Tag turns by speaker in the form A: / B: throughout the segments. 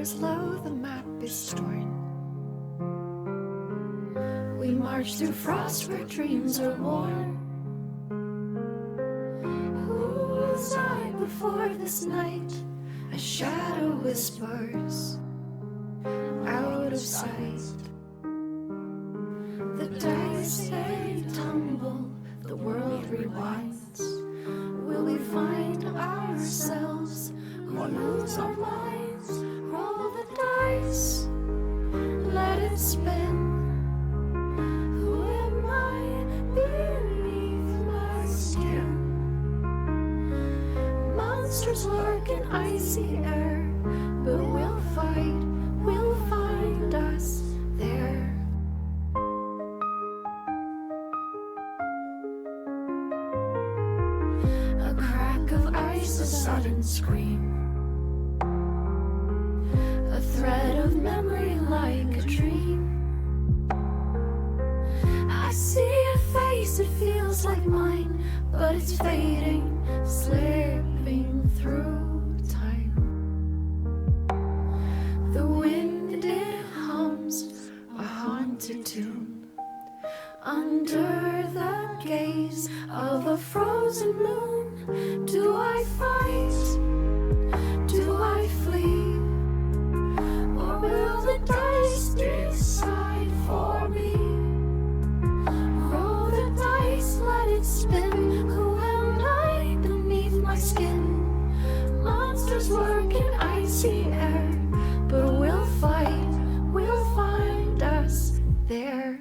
A: meters low, the map is torn. We march through frost where dreams are worn. Who was I before this night? A shadow whispers, out of sight. The dice they tumble, the world rewinds. Will we find ourselves or lose our minds? Roll the dice, let it spin. Who am I beneath my skin? Monsters lurk in icy air, but we'll find us there. A crack of ice, a sudden scream. A thread of memory like a dream. I see a face, it feels like mine, but it's fading, slipping through time. The wind, it hums a haunted tune under the gaze of a frozen moon. Do I fight? Do I flee? Or will the dice decide for me? Roll the dice, let it spin. Who am I beneath my skin? Monsters lurk in icy air, but we'll find us there.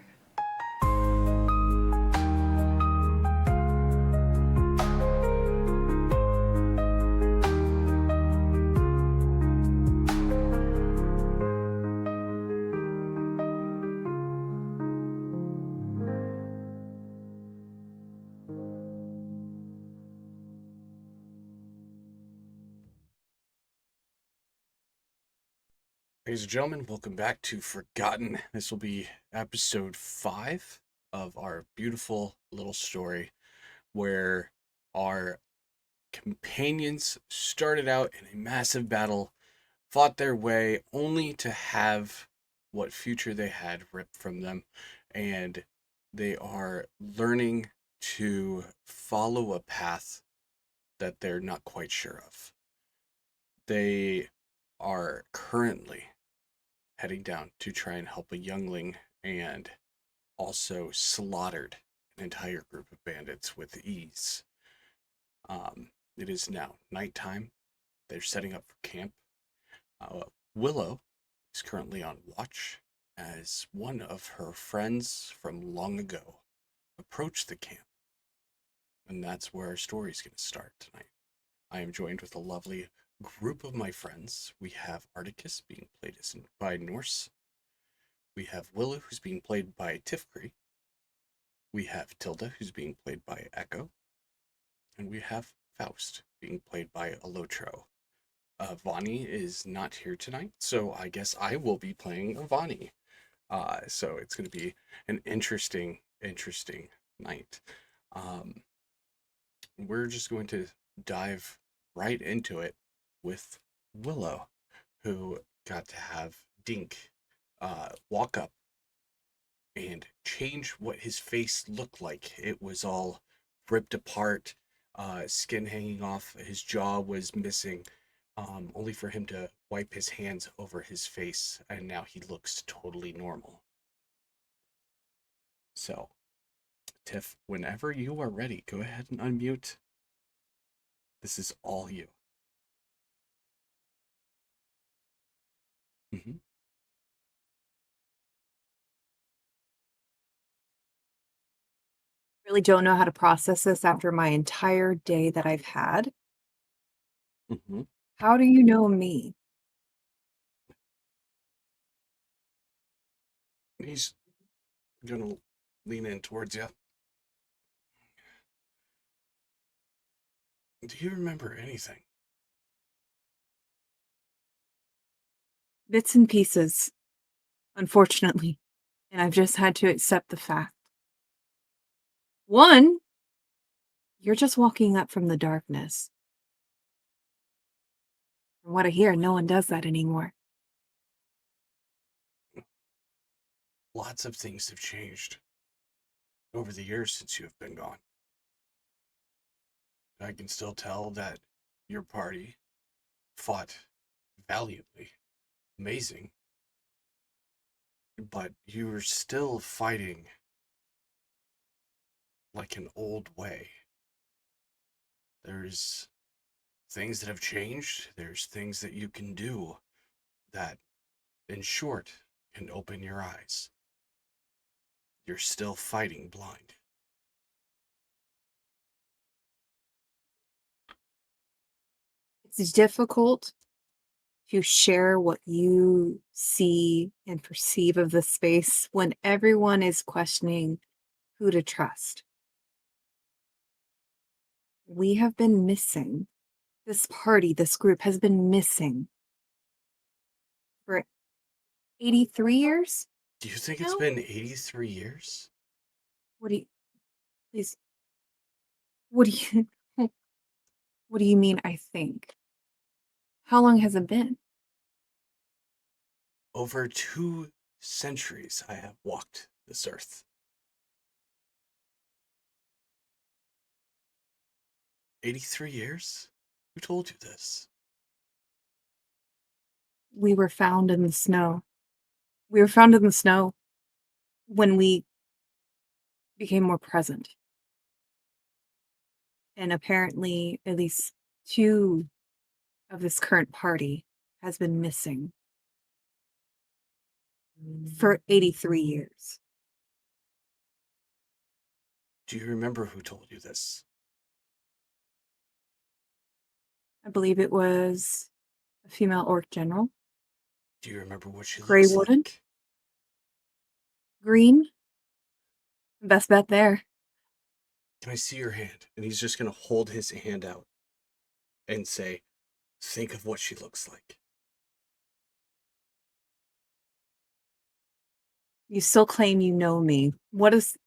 B: Ladies and gentlemen, welcome back to Forgotten. This will be episode 5 of our beautiful little story where our companions started out in a massive battle, fought their way only to have what future they had ripped from them, and they are learning to follow a path that they're not quite sure of. They are currently heading down to try and help a youngling and also slaughtered an entire group of bandits with ease. It is now nighttime. They're setting up for camp. Willow is currently on watch as one of her friends from long ago approached the camp. And that's where our story is going to start tonight. I am joined with a lovely group of my friends. We have Articus being played by Norse. We have Willow, who's being played by Tifkree. We have Tilda, who's being played by Echo. And we have Faust, being played by Alotro. Avani is not here tonight, so I guess I will be playing Avani. So it's going to be an interesting night. We're just going to dive right into it with Willow, who got to have Dink walk up and change what his face looked like. It was all ripped apart, skin hanging off, his jaw was missing, only for him to wipe his hands over his face, and now he looks totally normal. So, Tiff, whenever you are ready, go ahead and unmute. This is all you. Mm-hmm.
C: Really don't know how to process this after my entire day that I've had.
B: Mm-hmm.
C: How do you know me?
B: He's gonna lean in towards you. Do you remember anything?
C: Bits and pieces, unfortunately. And I've just had to accept the fact. One, you're just walking up from the darkness. From what I hear, no one does that anymore.
B: lots of things have changed over the years since you have been gone. I can still tell that your party fought valiantly, amazing, but you were still fighting like an old way. There's things that have changed, there's things that you can do that, in short, can open your eyes. You're still fighting blind.
C: It's difficult to share what you see and perceive of the space when everyone is questioning who to trust. We have been missing. This party, this group has been missing for 83 years?
B: Do you think it's
C: No.
B: been 83 years?
C: What do you, please, what do you, what do you mean, I think? How long has it been?
B: Over 2 centuries I have walked this earth. 83 years? Who told you this?
C: We were found in the snow. We were found in the snow when we became more present. And apparently, at least 2 of this current party has been missing for 83 years.
B: Do you remember who told you this?
C: I believe it was a female orc general.
B: Do you remember what she
C: Grey
B: looks
C: Warden?
B: like?
C: Green? Best bet there.
B: Can I see your hand? And he's just going to hold his hand out and say, think of what she looks like.
C: You still claim you know me. What is...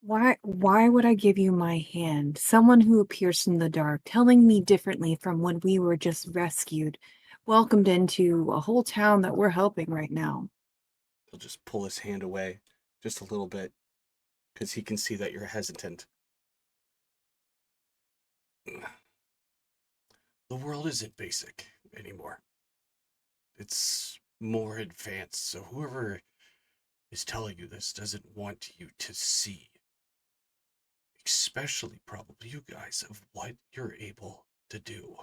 C: Why would I give you my hand? Someone who appears in the dark, telling me differently from when we were just rescued, welcomed into a whole town that we're helping right now.
B: He'll just pull his hand away just a little bit because he can see that you're hesitant. The world isn't basic anymore. It's more advanced, so whoever is telling you this doesn't want you to see, especially probably you guys, of what you're able to do.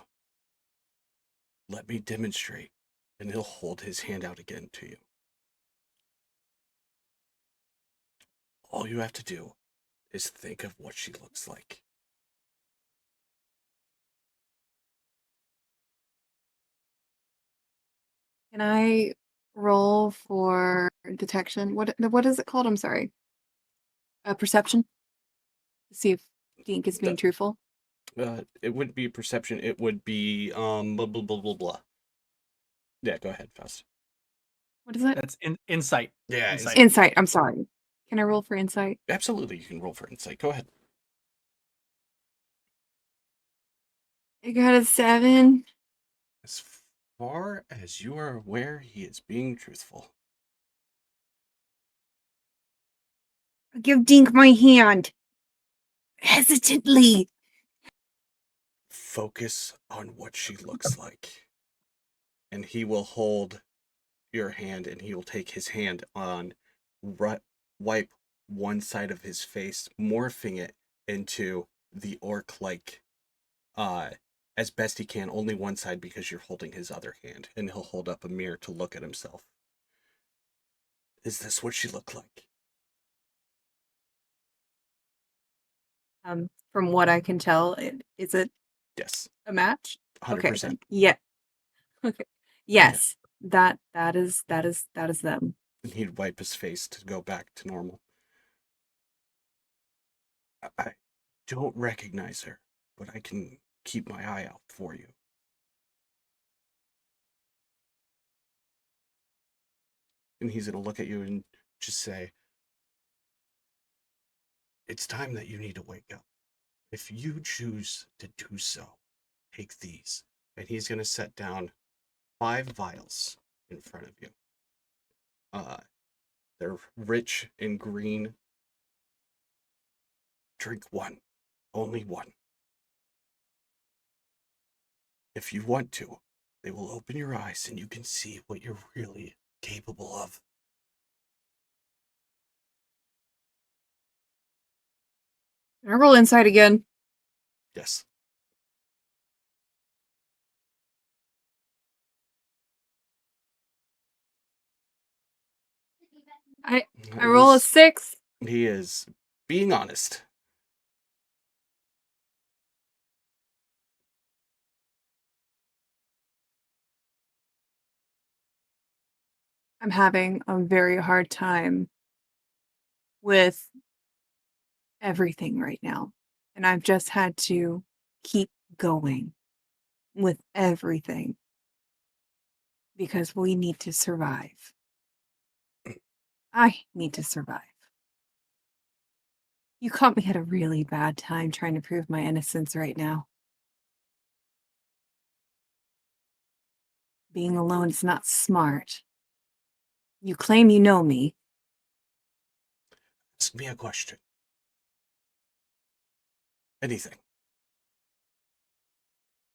B: Let me demonstrate, and he'll hold his hand out again to you. All you have to do is think of what she looks like.
C: Can I roll for detection? What is it called? I'm sorry. Perception? To see if Dink is being truthful.
B: It wouldn't be perception, it would be blah blah blah blah blah. Yeah, go ahead, Faust.
C: What is it?
D: That's insight.
B: Yeah,
D: Insight.
C: Insight. I'm sorry. Can I roll for insight?
B: Absolutely, you can roll for insight. Go ahead.
C: I got a 7.
B: As far as you are aware, he is being truthful.
C: I give Dink my hand. Hesitantly.
B: Focus on what she looks like. And he will hold your hand and he will take his hand on, wipe one side of his face, morphing it into the orc-like, as best he can, only one side because you're holding his other hand. And he'll hold up a mirror to look at himself. Is this what she looked like?
C: From what I can tell, is it
B: Yes.
C: a match?
B: 100%.
C: Okay. Then. Yeah. Okay. Yes. That is them.
B: And he'd wipe his face to go back to normal. I don't recognize her, but I can keep my eye out for you. And he's going to look at you and just say, it's time that you need to wake up. If you choose to do so, take these. And he's going to set down 5 vials in front of you. They're rich and green. Drink one. Only one. If you want to, they will open your eyes and you can see what you're really capable of.
C: Can I roll inside again?
B: Yes.
C: I roll a 6.
B: He is being honest.
C: I'm having a very hard time with everything right now. And I've just had to keep going with everything because we need to survive. I need to survive. You caught me at a really bad time trying to prove my innocence right now. Being alone is not smart. You claim you know me.
B: Ask me a question. Anything.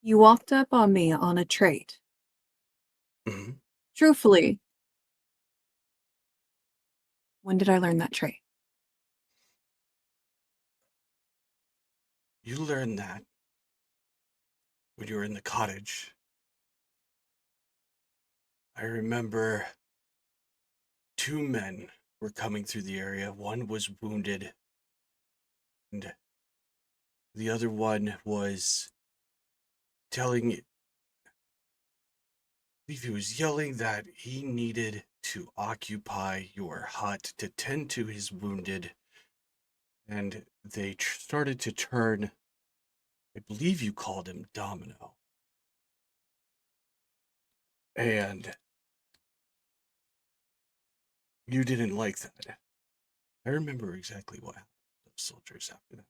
C: You walked up on me on a trait.
B: Mm-hmm.
C: Truthfully, when did I learn that trait?
B: You learned that when you were in the cottage. I remember 2 men were coming through the area. One was wounded, and the other one was telling, I believe he was yelling that he needed to occupy your hut to tend to his wounded, and they started to turn, I believe you called him Domino. And you didn't like that. I remember exactly what happened to those soldiers after that.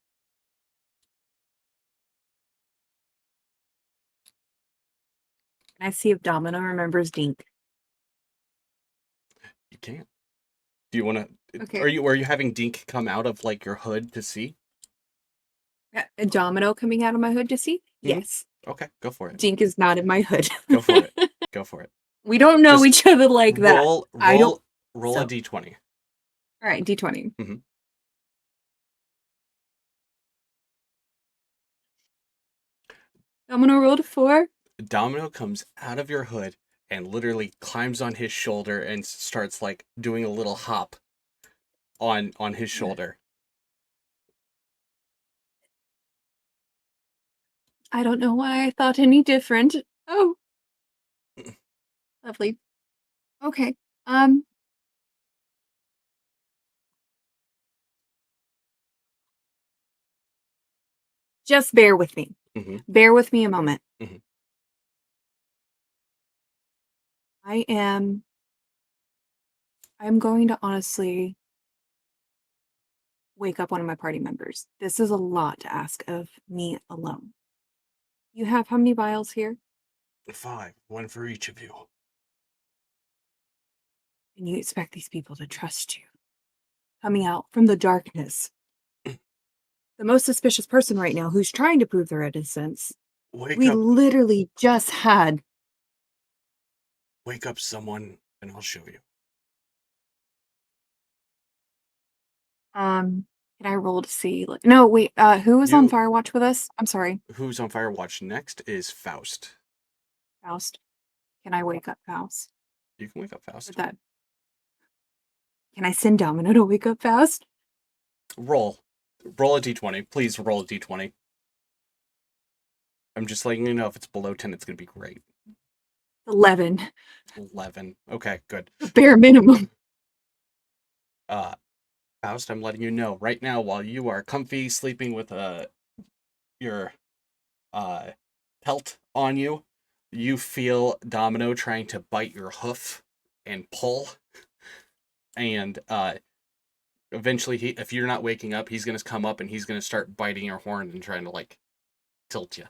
C: Can I see if Domino remembers Dink?
B: You can't. Do you want to?
C: Okay.
B: Are you having Dink come out of like your hood to see?
C: A domino coming out of my hood to see?
B: Mhm.
C: Yes.
B: Okay, go for it.
C: Dink is not in my hood.
B: Go for it. Go for it.
C: We don't know
B: Just
C: each other like that. I don't.
B: Roll
C: so.
B: a d20.
C: All right, D20.
B: Mm-hmm.
C: Domino rolled a 4.
B: Domino comes out of your hood and literally climbs on his shoulder and starts like doing a little hop on his shoulder.
C: I don't know why I thought any different. Oh, lovely. Okay. Just bear with me.
B: Mm-hmm.
C: Bear with me a moment.
B: Mm-hmm.
C: I'm going to honestly wake up one of my party members. This is a lot to ask of me alone. You have how many vials here?
B: 5, 1 for each of you.
C: And you expect these people to trust you. Coming out from the darkness. The most suspicious person right now who's trying to prove their innocence.
B: Wake
C: We
B: up,
C: literally just had.
B: wake up someone, and I'll show you.
C: Can I roll to see? No, wait. Who was on fire watch with us? I'm sorry,
B: Who's on fire watch next is Faust.
C: Faust. Can I wake up Faust?
B: You can wake up Faust.
C: With that. Can I send Domino to wake up Faust?
B: Roll a d20. Please roll a d20. I'm just letting you know if it's below 10, it's going to be great.
C: 11.
B: 11. Okay, good.
C: The bare minimum.
B: Faust, I'm letting you know right now while you are comfy sleeping with your pelt on you, you feel Domino trying to bite your hoof and pull. And eventually, if you're not waking up, he's going to come up and he's going to start biting your horn and trying to like tilt you.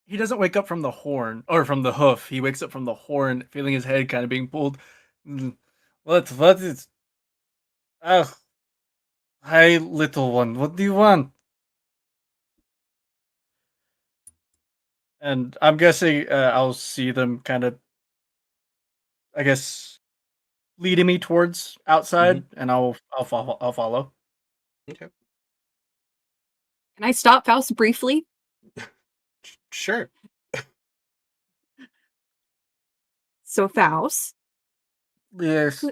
D: he doesn't wake up from the horn or from the hoof. He wakes up from the horn, feeling his head kind of being pulled. What is? Ah, hi, little one. What do you want? And I'm guessing I'll see them kind of, I guess, leading me towards outside, and I'll follow. I'll follow.
B: Okay.
C: Can I stop Faust briefly?
B: Sure.
C: So, Faust,
D: Yes.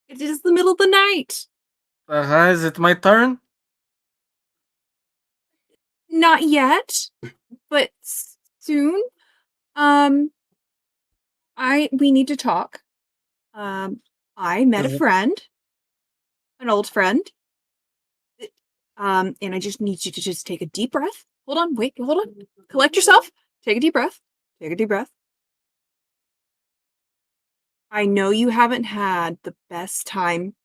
C: it is the middle of the night.
D: Is it my turn?
C: Not yet, but soon. Um, we need to talk. I met a
D: Is it-
C: friend, an old friend. And I just need you to just take a deep breath. Hold on, wait, hold on. Collect yourself. Take a deep breath. Take a deep breath. I know you haven't had the best time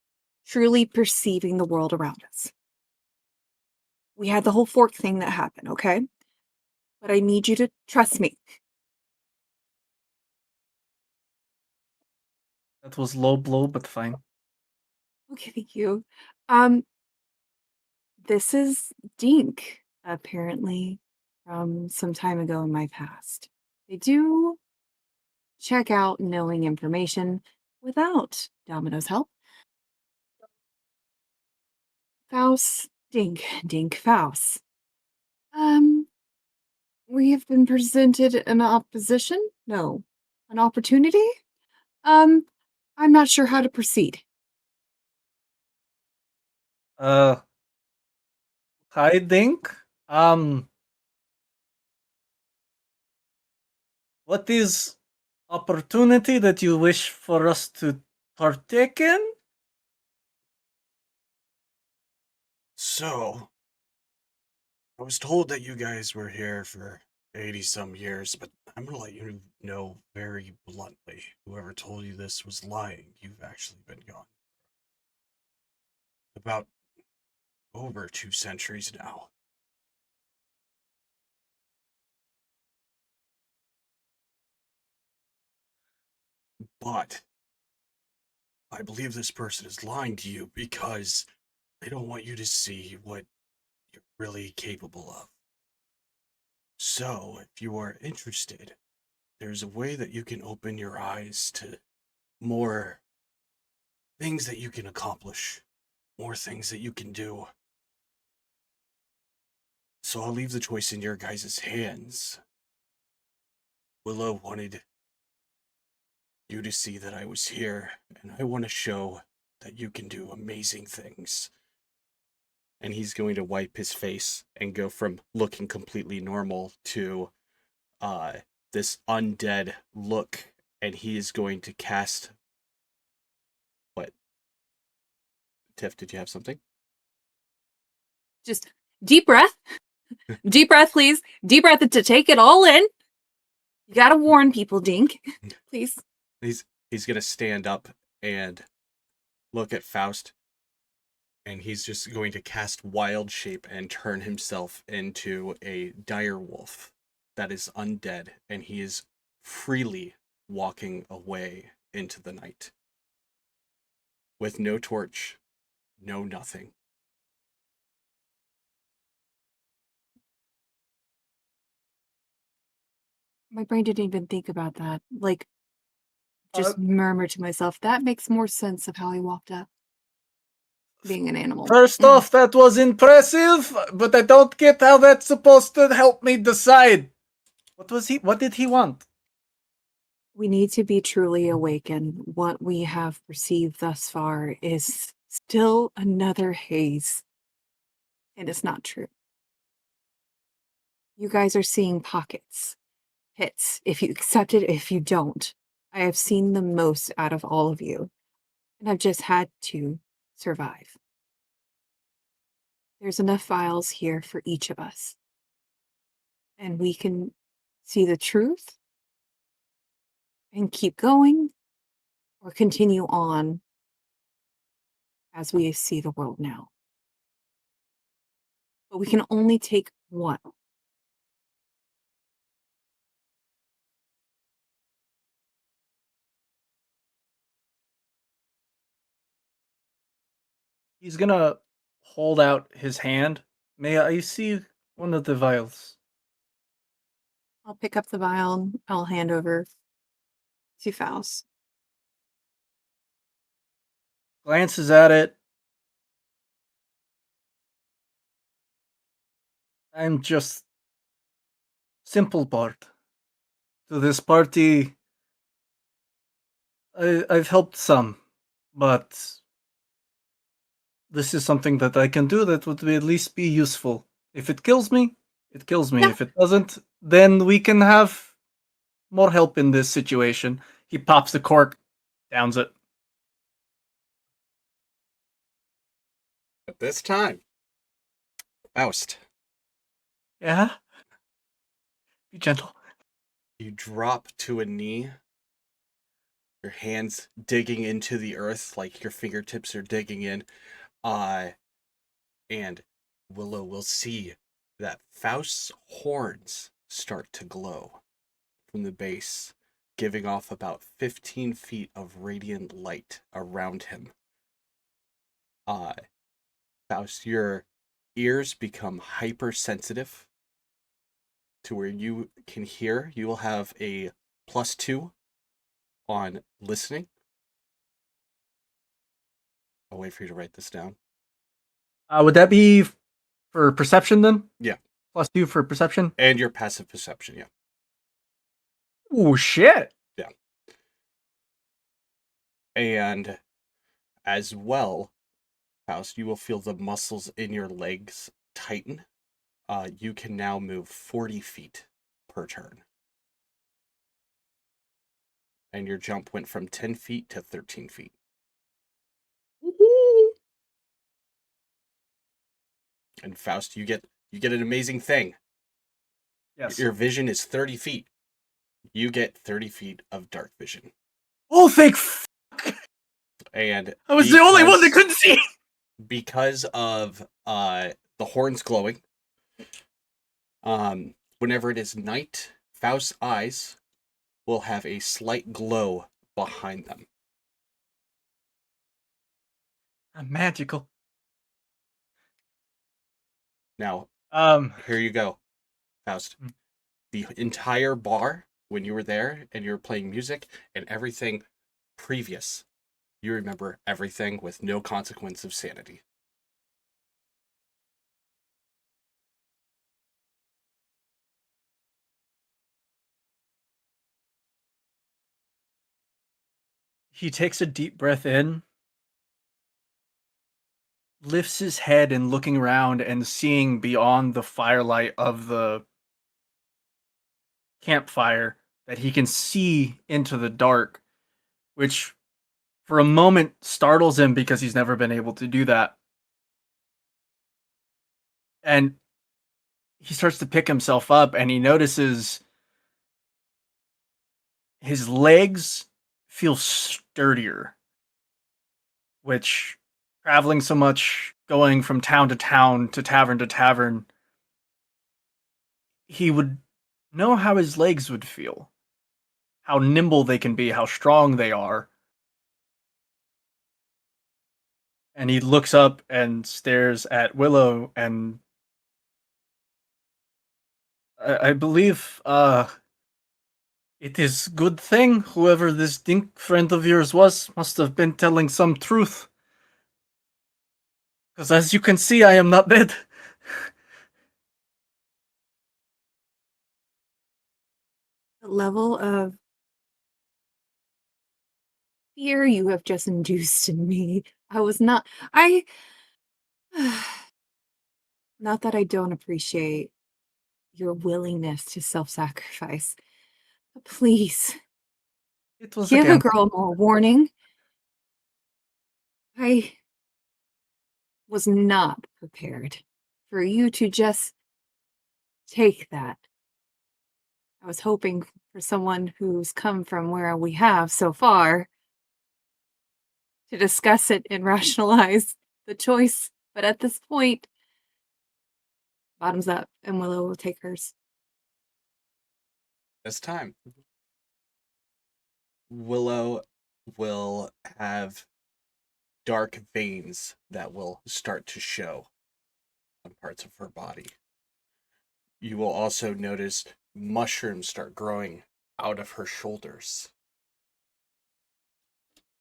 C: truly perceiving the world around us. We had the whole fork thing that happened, okay? But I need you to trust me.
D: That was low blow, but fine.
C: Okay, thank you. Um, this is Dink, apparently, from some time ago in my past. They do check out knowing information without Domino's help. Faust, Dink, Faust. Um, we have been presented an opposition? No. An opportunity? Um, I'm not sure how to proceed.
D: Uh, Hi, Dink. Um, what is opportunity that you wish for us to partake in?
B: So, I was told that you guys were here for 80 some years, but I'm gonna let you know very bluntly whoever told you this was lying. You've actually been gone about over 2 centuries now. But I believe this person is lying to you because they don't want you to see what you're really capable of. So, if you are interested, there's a way that you can open your eyes to more things that you can accomplish, more things that you can do. So I'll leave the choice in your guys' hands. Willow wanted you to see that I was here, and I want to show that you can do amazing things. And he's going to wipe his face and go from looking completely normal to uh this undead look, and he is going to cast what? Tiff, did you have something?
C: Just deep breath. Deep breath, please. Deep breath to take it all in. You gotta warn people, Dink. Please.
B: He's gonna stand up and look at Faust, and he's just going to cast wild shape and turn himself into a dire wolf that is undead, and he is freely walking away into the night with no torch, no nothing.
C: My brain didn't even think about that. Like,
D: Uh,
C: just murmur to myself, that makes more sense of how he walked up. Being an animal.
D: First off, that was impressive, but I don't get how that's supposed to help me decide. What did he want?
C: We need to be truly awakened. What we have perceived thus far is still another haze. And it's not true. You guys are seeing pockets, hits, if you accept it, if you don't. I have seen the most out of all of you, and I've just had to survive. There's enough vials here for each of us, and we can see the truth and keep going or continue on as we see the world now. But we can only take one.
D: He's gonna hold out his hand. May I see one of the vials?
C: I'll pick up the vial. I'll hand over to Faust.
D: Glances at it. I'm just simple part. To this party, I've helped some, but this is something that I can do that would at least be useful. If it kills me, it kills me.
C: Yeah.
D: If it doesn't, then we can have more help in this situation. He pops the cork, downs it.
B: At this time, Faust,
D: Yeah? Be gentle.
B: you drop to a knee, your hands digging into the earth like your fingertips are digging in. And Willow will see that Faust's horns start to glow from the base, giving off about 15 feet of radiant light around him. Faust, your ears become hypersensitive to where you can hear. You will have a +2 on listening. I'll wait for you to write this down.
D: Would that be for perception then?
B: Yeah.
D: +2 for perception?
B: And your passive perception, yeah.
D: Oh, shit.
B: Yeah. And as well, Faust, you will feel the muscles in your legs tighten. You can now move 40 feet per turn. And your jump went from 10 feet to 13 feet. And Faust, you get an amazing thing.
D: Yes.
B: Your vision is 30 feet. You get 30 feet of dark vision.
D: Oh, thank
B: And
D: I was the only one that couldn't see!
B: Because of the horns glowing, whenever it is night, Faust's eyes will have a slight glow behind them.
D: I'm magical.
B: Now,
D: Um,
B: here you go, Faust. The entire bar, when you were there and you were playing music and everything previous, you remember everything with no consequence of sanity.
D: he takes a deep breath in, lifts his head and looking around and seeing beyond the firelight of the campfire that he can see into the dark, which for a moment startles him because he's never been able to do that. And he starts to pick himself up and he notices his legs feel sturdier, which traveling so much, going from town to tavern, he would know how his legs would feel, how nimble they can be, how strong they are. And he looks up and stares at Willow, and I believe it is good thing whoever this Dink friend of yours was must have been telling some truth. Because as you can see, I am not dead.
C: The level of fear you have just induced in me. Not that I don't appreciate your willingness to self-sacrifice, but please
D: It was a
C: give a
D: gamble.
C: girl more warning. I was not prepared for you to just take that. I was hoping for someone who's come from where we have so far to discuss it and rationalize the choice. But at this point, bottoms up, and Willow will take hers.
B: This time, Willow will have dark veins that will start to show on parts of her body. You will also notice mushrooms start growing out of her shoulders.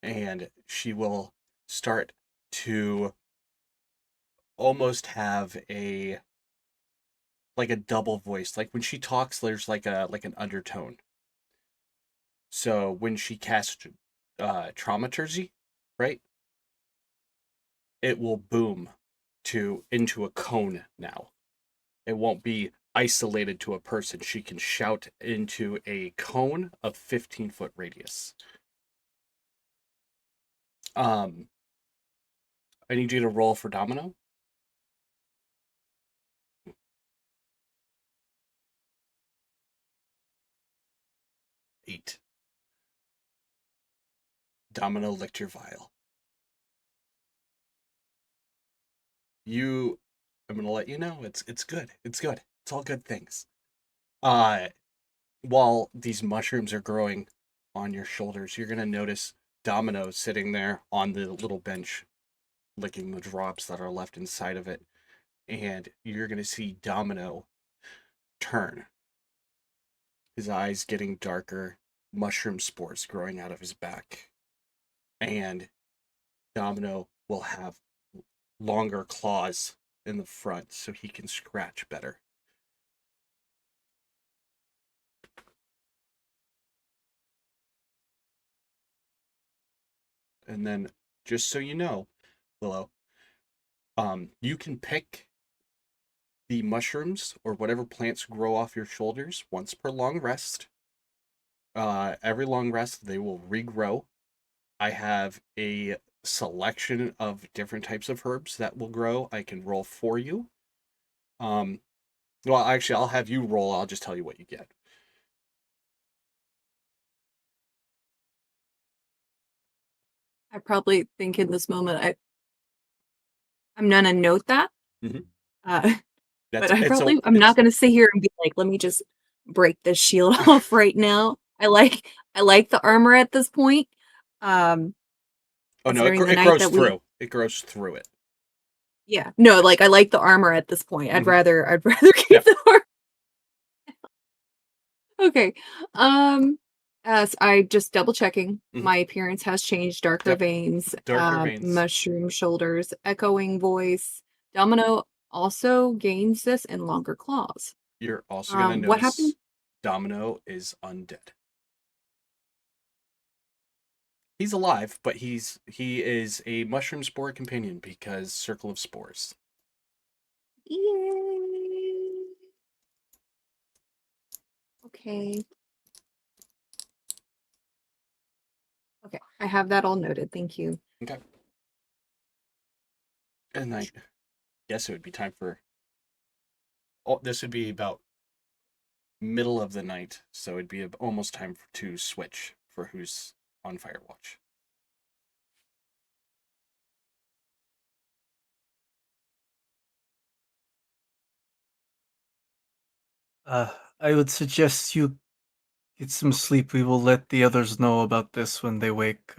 B: And she will start to almost have a double voice. Like when she talks, there's like an undertone. So when she casts traumaturgy, right? It will boom into a cone now. It won't be isolated to a person. She can shout into a cone of 15-foot radius. I need you to roll for Domino. 8. Domino licked your vial. I'm gonna let you know it's good. It's good. It's all good things. While these mushrooms are growing on your shoulders, you're gonna notice Domino sitting there on the little bench, licking the drops that are left inside of it, and you're gonna see Domino turn. His eyes getting darker, mushroom spores growing out of his back, and Domino will have longer claws in the front so he can scratch better. And then, just so you know, Willow, you can pick the mushrooms or whatever plants grow off your shoulders once per long rest. Every long rest, they will regrow. I have a selection of different types of herbs that will grow. I can roll for you. Well, actually, I'll have you roll. I'll just tell you what you get.
C: I probably think in this moment I'm gonna note that.
B: Mhm.
C: But I'm not gonna sit here and be like, let me just break this shield off right now. I like the armor at this point.
B: Oh no,
C: considering the
B: it
C: night
B: grows
C: that
B: through. It grows through it.
C: Yeah. No, like I like the armor at this point. I'd
B: Mhm.
C: rather keep
B: Yep.
C: the armor. Okay. I just double checking.
B: Mhm.
C: My appearance has changed. Darker
B: Yep.
C: veins.
B: Darker veins.
C: Mushroom shoulders. Echoing voice. Domino also gains this in longer claws.
B: You're also gonna
C: What happened?
B: notice Domino is undead. He's alive, but he is a mushroom spore companion because circle of spores.
C: Yay. Okay. Okay, I have that all noted. Thank you.
B: Okay. And I guess it would be time for. Oh, this would be about middle of the night, so it'd be almost time to switch for who's on fire watch.
D: I would suggest you get some sleep. We will let the others know about this when they wake.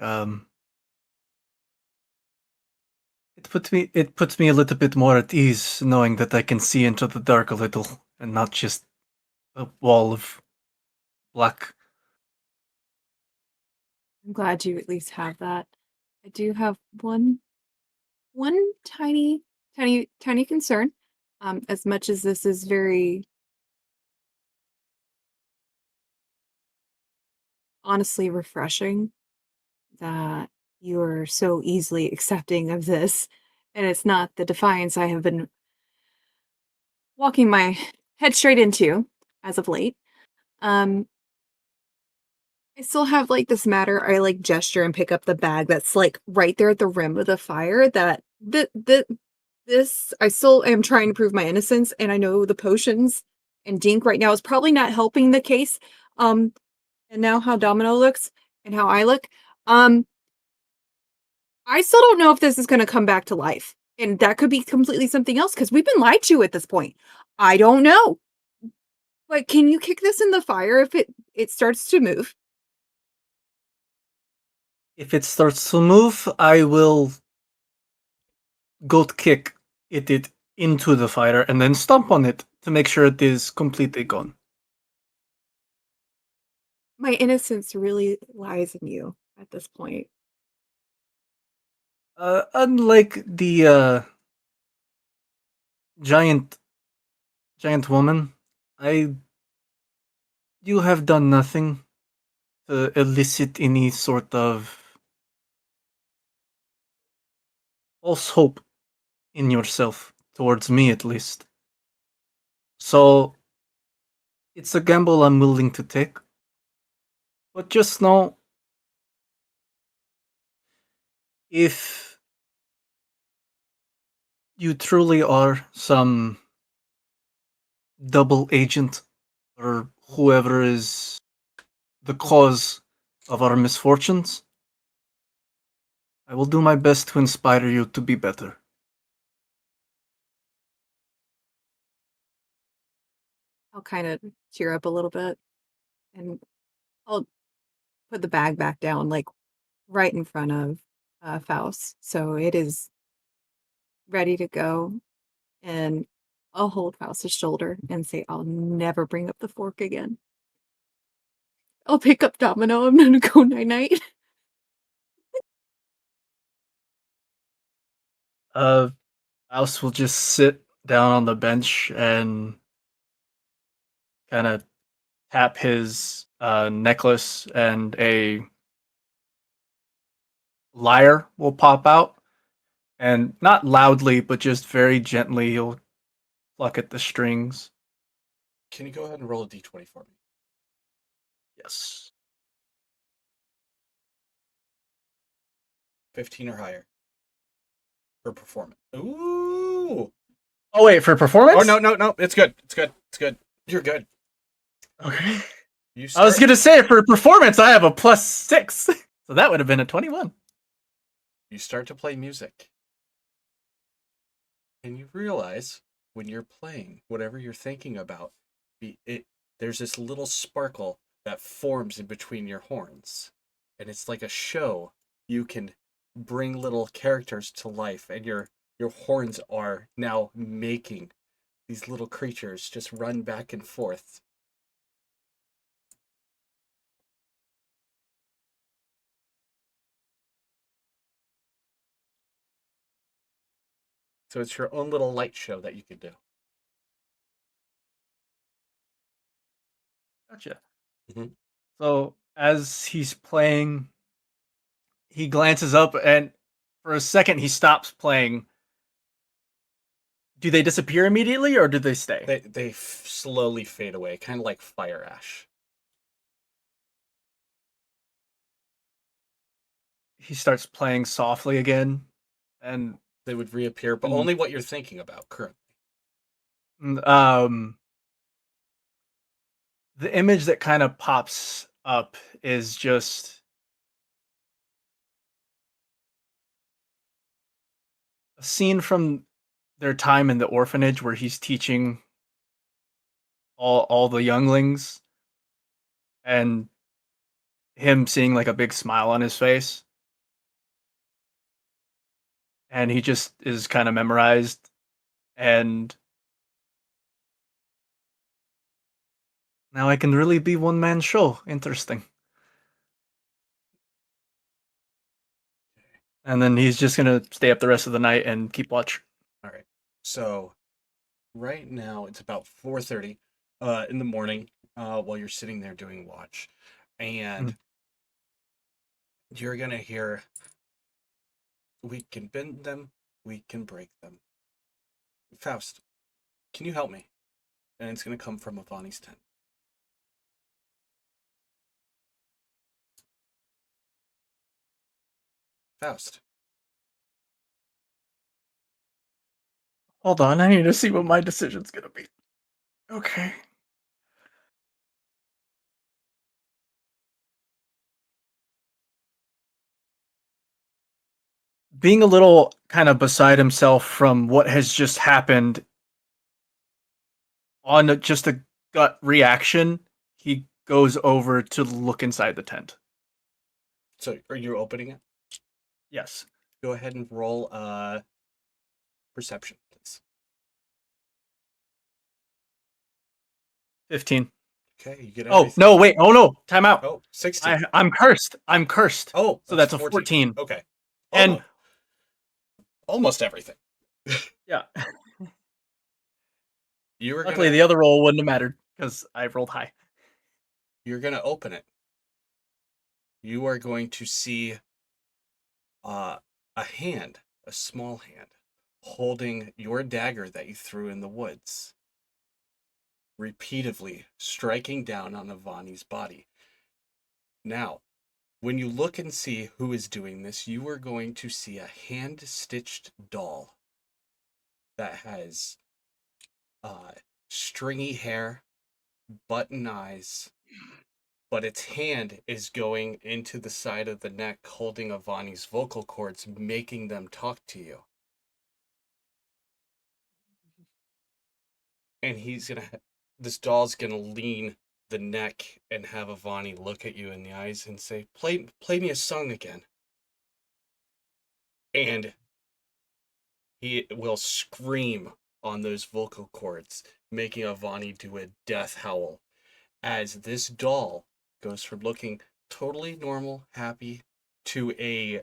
D: It puts me a little bit more at ease knowing that I can see into the dark a little and not just a wall of black.
C: I'm glad you at least have that. I do have one tiny concern. As much as this is very honestly refreshing that you're so easily accepting of this, and it's not the defiance I have been walking my head straight into as of late. Um, I still have like this matter. I like gesture and pick up the bag that's like right there at the rim of the fire. This I still am trying to prove my innocence, and I know the potions and Dink right now is probably not helping the case. And now how Domino looks and how I look. I still don't know if this is going to come back to life, and that could be completely something else because we've been lied to at this point. I don't know. But can you kick this in the fire if it starts to move?
D: If it starts to move, I will goat kick it into the fire and then stomp on it to make sure it is completely gone.
C: My innocence really lies in you at this point.
D: Unlike the giant woman, you have done nothing to elicit any sort of false hope in yourself, towards me at least. So, it's a gamble I'm willing to take. But just know, if you truly are some double agent or whoever is the cause of our misfortunes, I will do my best to inspire you to be better.
C: I'll kind of cheer up a little bit and I'll put the bag back down, like right in front of Faust. So it is ready to go. And I'll hold Faust's shoulder and say, I'll never bring up the fork again. I'll pick up Domino. I'm going to go night night.
D: Faust will just sit down on the bench and kind of tap his necklace, and a lyre will pop out. And not loudly, but just very gently, he'll pluck at the strings.
B: Can you go ahead and roll a d20 for me?
D: Yes.
B: 15 or higher. For performance. Ooh!
D: Oh, wait, for performance?
B: Oh, no. It's good. You're good.
D: Okay.
B: You
D: I was going to say, for performance, I have a +6. So that would have been a 21.
B: You start to play music. And you realize when you're playing, whatever you're thinking about, there's this little sparkle that forms in between your horns. And it's like a show. You can bring little characters to life, and your horns are now making these little creatures just run back and forth. So it's your own little light show that you can do.
D: Gotcha.
B: Mhm.
D: So as he's playing, he glances up, and for a second he stops playing. Do they disappear immediately, or do they stay?
B: They slowly fade away, kind of like fire ash.
D: He starts playing softly again, and
B: They would reappear, but only what you're thinking about currently.
D: the image that kind of pops up is just a scene from their time in the orphanage where he's teaching all the younglings, and him seeing like a big smile on his face, and he just is kind of memorized. And now I can really be one man show. Interesting. And then he's just gonna stay up the rest of the night and keep watch.
B: All right. So right now it's about 4:30 in the morning while you're sitting there doing watch, and you're gonna hear, "We can bend them, we can break them." Faust, can you help me? And it's gonna come from Avani's tent. Faust.
D: Hold on, I need to see what my decision's gonna be. Okay. Being a little kind of beside himself from what has just happened, on just a gut reaction, he goes over to look inside the tent.
B: So are you opening it?
D: Yes.
B: Go ahead and roll perception, please.
D: 15.
B: Okay, you get
D: Oh,
B: everything.
D: no, wait. Oh, no. Time out.
B: Oh, 16.
D: I'm cursed. I'm cursed.
B: Oh,
D: so that's a
B: 14.
D: 14.
B: Okay.
D: And
B: almost everything.
D: yeah.
B: You were
D: Luckily,
B: gonna
D: the other roll wouldn't have mattered because I rolled high.
B: you're gonna open it. You are going to see a hand, a small hand, holding your dagger that you threw in the woods, repeatedly striking down on Avani's body. Now, when you look and see who is doing this, you are going to see a hand-stitched doll that has stringy hair, button eyes, but its hand is going into the side of the neck, holding Avani's vocal cords, making them talk to you. And this doll's gonna lean the neck and have Avani look at you in the eyes and say, play me a song again. And he will scream on those vocal cords, making Avani do a death howl, as this doll goes from looking totally normal, happy, to a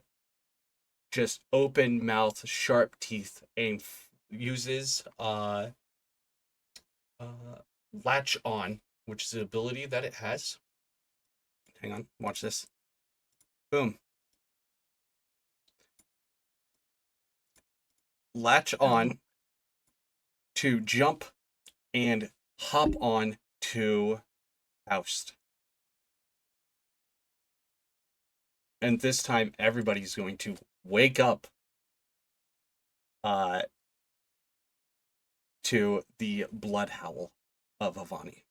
B: just open mouth, sharp teeth, and uses latch on, which is an ability that it has. Hang on, watch this. Boom. Latch on to jump and hop on to Faust. And this time everybody's going to wake up to the blood howl of Avani.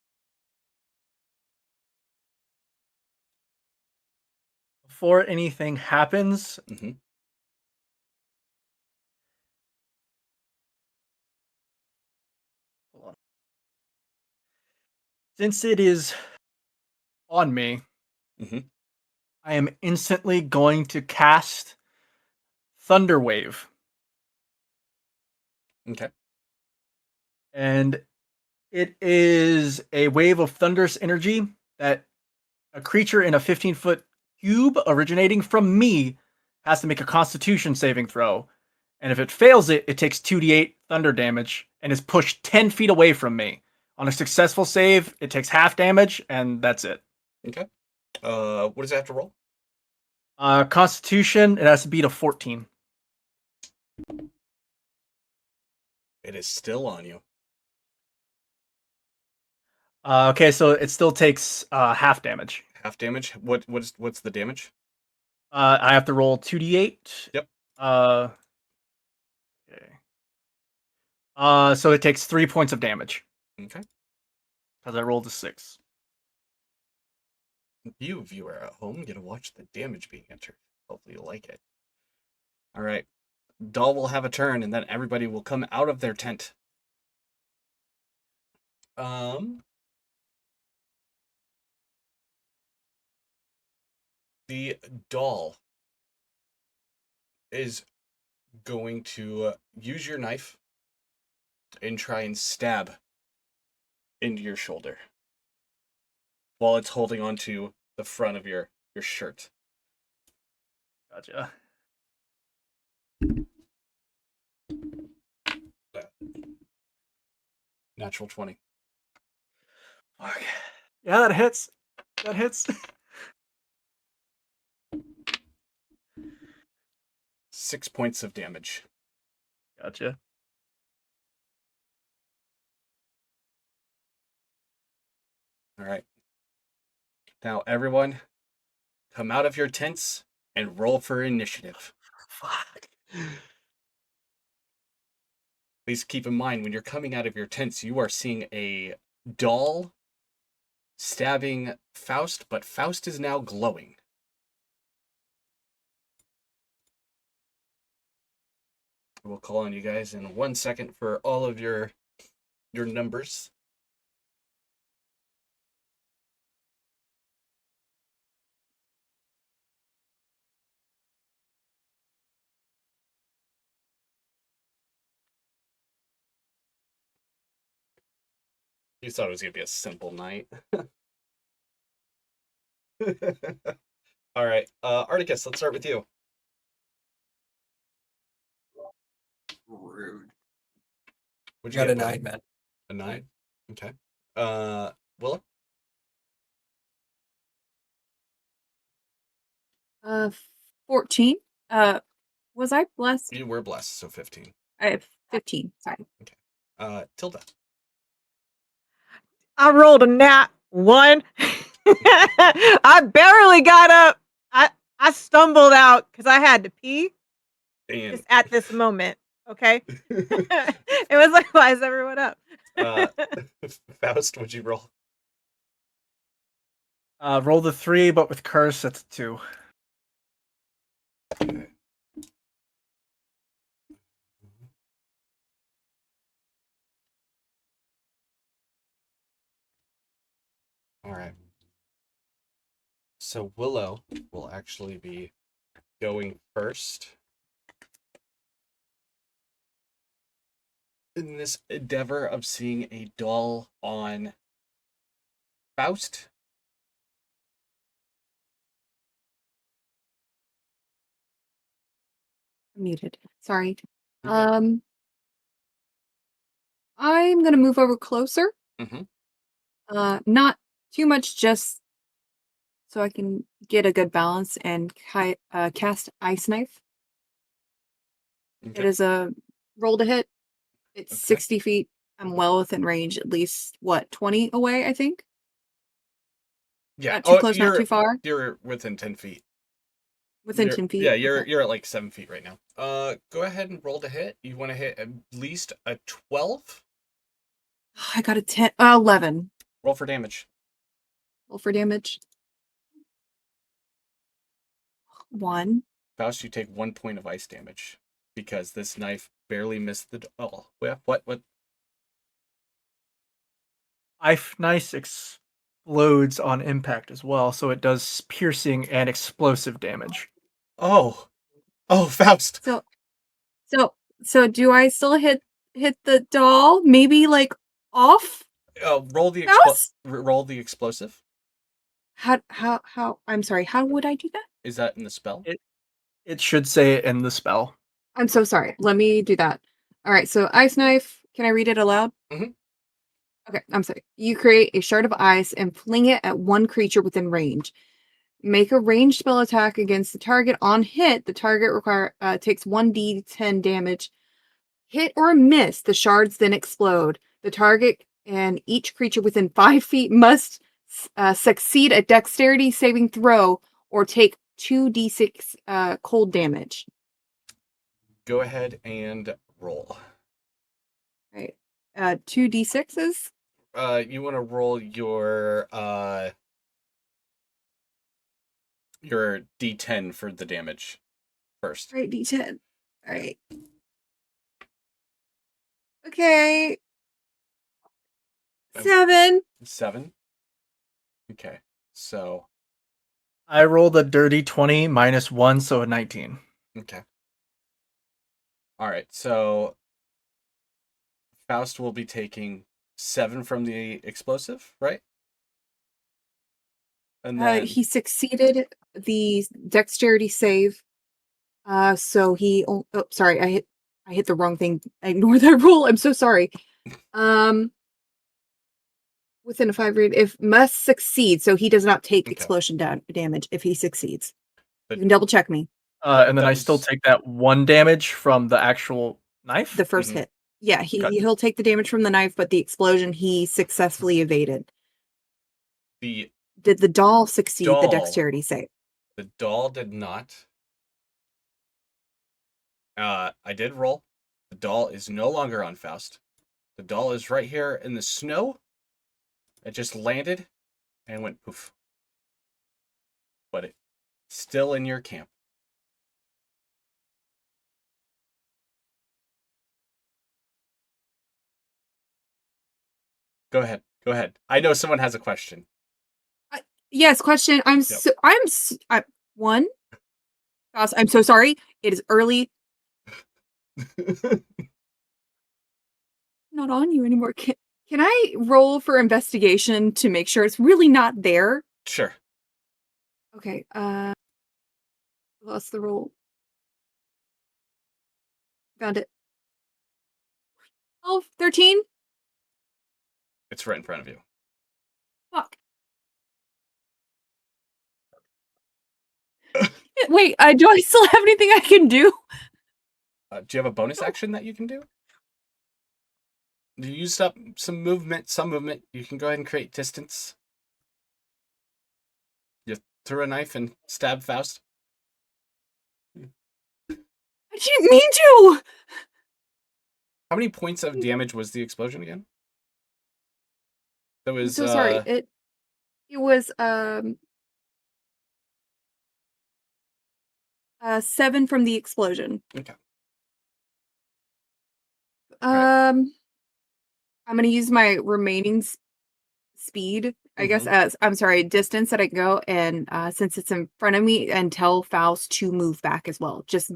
D: Before anything happens,
B: Mm-hmm.
D: hold on. Since it is on me,
B: Mm-hmm.
D: I am instantly going to cast Thunder Wave.
B: Okay.
D: And it is a wave of thunderous energy that a creature in a 15-foot cube originating from me has to make a constitution saving throw. And if it fails it, it takes 2d8 thunder damage and is pushed 10 feet away from me. On a successful save, it takes half damage, and that's it.
B: Okay. What does it have to roll?
D: Constitution, it has to beat a 14.
B: It is still on you.
D: Okay, so it still takes half damage.
B: Half damage. What's the damage?
D: I have to roll 2d8.
B: Yep.
D: Okay. So it takes 3 points of damage.
B: Okay.
D: Because I rolled a 6.
B: You, viewer at home, get to watch the damage being entered. Hopefully you like it. All right. Doll will have a turn, and then everybody will come out of their tent. The doll is going to use your knife and try and stab into your shoulder while it's holding onto the front of your shirt.
D: Gotcha.
B: Natural 20.
D: Okay. Yeah, that hits. That hits.
B: 6 points of damage.
D: Gotcha.
B: All right. Now, everyone, come out of your tents and roll for initiative.
D: Fuck.
B: Please keep in mind, when you're coming out of your tents, you are seeing a doll stabbing Faust, but Faust is now glowing. We'll call on you guys in 1 second for all of your numbers. You thought it was gonna be a simple night. All right, Articus, let's start with you.
E: Rude.
B: What'd
E: Got
B: you
E: a
B: get?
E: 9, man.
B: A 9? Okay. Willow?
C: 14. Was I blessed?
B: You were blessed, so 15.
C: I have 15. Sorry.
B: Tilda.
F: I rolled a nat 1. I barely got up. I stumbled out because I had to pee
B: Dan.
F: just at this moment. Okay. It was like, why is everyone up?
B: Faust, what'd you roll?
D: Roll the 3, but with curse, that's a 2.
B: Okay. All right. So Willow will actually be going first in this endeavor of seeing a doll on Faust.
C: Muted. Sorry.
B: Okay.
C: I'm gonna move over closer.
B: Mhm.
C: Not too much, just so I can get a good balance and cast Ice Knife. It
B: Okay.
C: is a roll to hit. It's
B: Okay.
C: 60 feet. I'm well within range, at least, 20 away, I think?
B: Yeah.
C: Not too close, not too far.
B: You're within 10 feet.
C: Within
B: You're-
C: 10 feet.
B: Yeah, you're
C: Okay.
B: you're at like 7 feet right now. Go ahead and roll to hit. You want to hit at least a 12?
C: I got a 10, 11.
B: Roll for damage.
C: Roll for damage. 1.
B: Faust, you take 1 point of ice damage because this knife barely missed the doll. What?
D: Knife explodes on impact as well, so it does piercing and explosive damage.
B: Oh, Faust.
C: So do I still hit the doll? Maybe like off?
B: Roll the
C: Faust?
B: roll the explosive.
C: How I'm sorry, how would I do that?
B: Is that in the spell?
D: It should say it in the spell.
C: I'm so sorry. Let me do that. All right, so Ice Knife, can I read it aloud?
B: Mhm.
C: Okay, I'm sorry. You create a shard of ice and fling it at one creature within range. Make a ranged spell attack against the target. On hit, the target takes 1d10 damage. Hit or miss, the shards then explode. The target and each creature within 5 feet must succeed a dexterity saving throw or take 2d6 cold damage.
B: Go ahead and roll.
C: Right. 2d6s.
B: You want to roll your D10 for the damage first.
C: All right, d10. All right. Okay. 7.
B: 7. Okay. So,
D: I rolled a dirty 20 minus 1, so a 19.
B: okay. All right. So Faust will be taking 7 from the explosive, right? And then
C: He succeeded the dexterity save. So he. Oh, sorry. I hit the wrong thing. Ignore that rule. I'm so sorry. Within a 5 rate, if must succeed, so he does not take
B: Okay.
C: explosion damage if he succeeds.
B: But-
C: You can double check me.
D: And then
B: that
D: I still
B: was-
D: take that 1 damage from the actual knife.
C: The 1st
B: Mhm.
C: hit. Yeah,
D: Got
C: he'll take the damage from the knife, but the explosion he successfully evaded.
B: the
C: Did the doll succeed the
B: Doll.
C: dexterity save?
B: the doll did not. I did roll. The doll is no longer on Faust. The doll is right here in the snow. It just landed and went poof. But it's still in your camp. Go ahead. I know someone has a question.
C: Yes. Question. I'm one. Gosh, I'm so sorry. It is early. Not on you anymore. Can I roll for investigation to make sure it's really not there?
B: Sure.
C: Okay, what's the roll? Found it. 12, 13?
B: It's right in front of you.
C: Fuck. Wait, do I still have anything I can do?
B: Do you have a bonus action that you can do? You used up some movement. You can go ahead and create distance. You throw a knife and stab Faust.
C: I didn't mean to!
B: How many points of damage was the explosion again? That
C: I'm
B: was
C: so sorry. It was 7 from the explosion.
B: Okay.
C: I'm gonna use my remaining speed, I guess, as I'm sorry, distance that I can go, and since it's in front of me, and tell Faust to move back as well. Just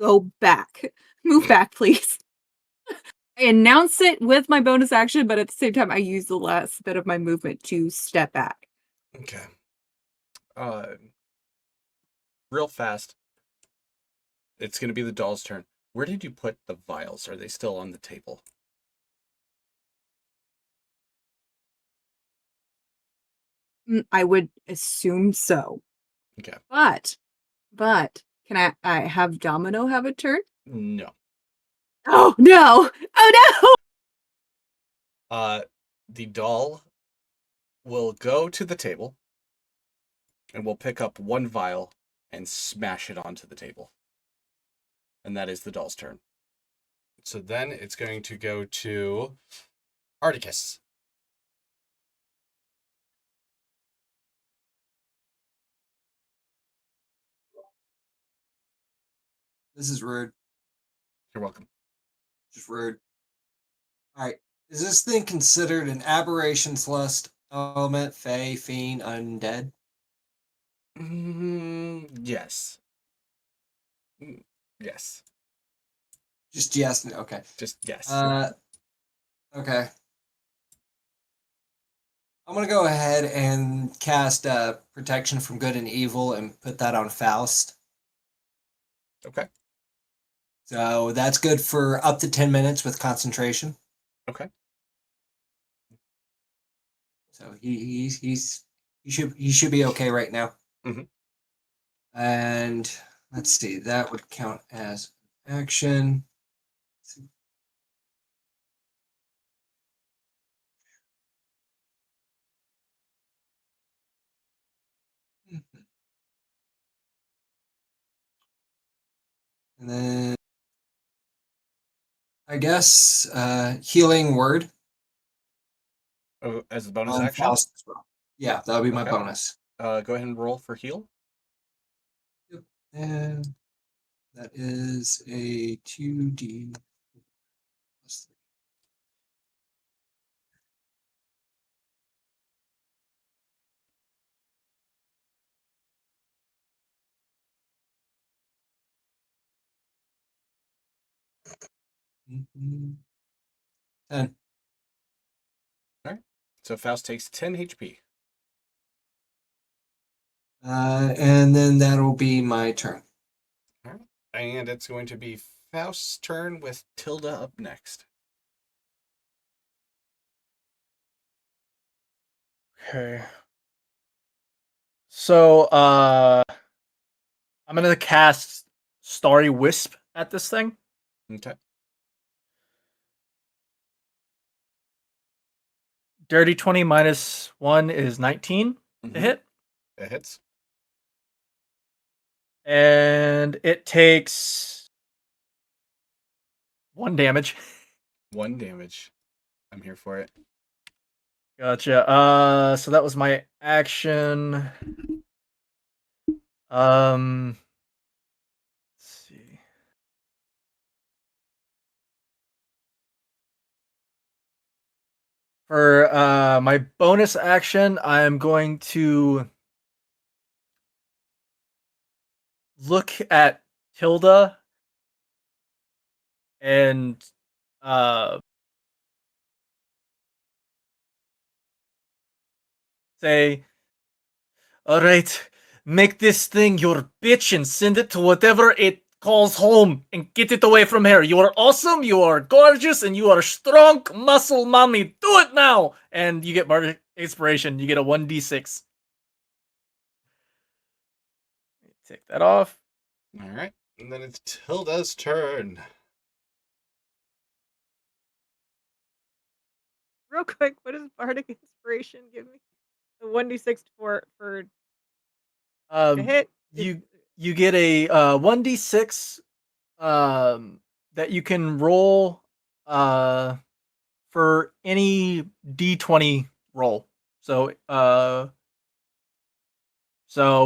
C: go back. Move back, please. I announce it with my bonus action, but at the same time, I use the last bit of my movement to step back.
B: Okay. Real fast. It's going to be the doll's turn. Where did you put the vials? Are they still on the table?
C: I would assume so.
B: Okay.
C: But can I have Domino have a turn?
B: No.
C: Oh no! Oh no!
B: The doll will go to the table and will pick up one vial and smash it onto the table. And that is the doll's turn. So then it's going to go to Articus.
E: This is rude.
B: You're welcome.
E: Just rude. All right. Is this thing considered an aberration, celeste, element, fey, fiend, undead?
B: Yes. Yes.
E: Just yes. Okay.
B: Just yes.
E: Okay. I'm gonna go ahead and cast protection from good and evil and put that on Faust.
B: Okay.
E: So that's good for up to 10 minutes with concentration.
B: Okay.
E: So he should be okay right now.
B: Mhm.
E: And let's see, that would count as action. And then I guess healing word
B: Oh, as a bonus
E: on
B: action?
E: Faust as well. Yeah, that would be my
B: Okay.
E: bonus.
B: Go ahead and roll for heal.
E: Yep. And that is a 2d plus 3. Mhm. 10.
B: All right. So Faust takes 10 HP.
E: And then that'll be my turn.
B: All right. And it's going to be Faust's turn with Tilda up next.
D: Okay. So, I'm gonna cast Starry Wisp at this thing.
B: Okay.
D: Dirty 20 minus 1 is 19 to hit.
B: It hits.
D: And it takes 1 damage.
B: 1 damage. I'm here for it.
D: Gotcha. So that was my action. Let's see. For my bonus action, I'm going to look at Tilda and say, all right, make this thing your bitch and send it to whatever it calls home and get it away from here. You are awesome, you are gorgeous, and you are strong muscle mommy. Do it now! And you get bardic inspiration. You get a 1d6. Take that off.
B: All right. And then it's Tilda's turn.
F: Real quick, what does bardic inspiration give me? The 1d6 for a hit.
D: You get a 1d6 that you can roll for any d20 roll. So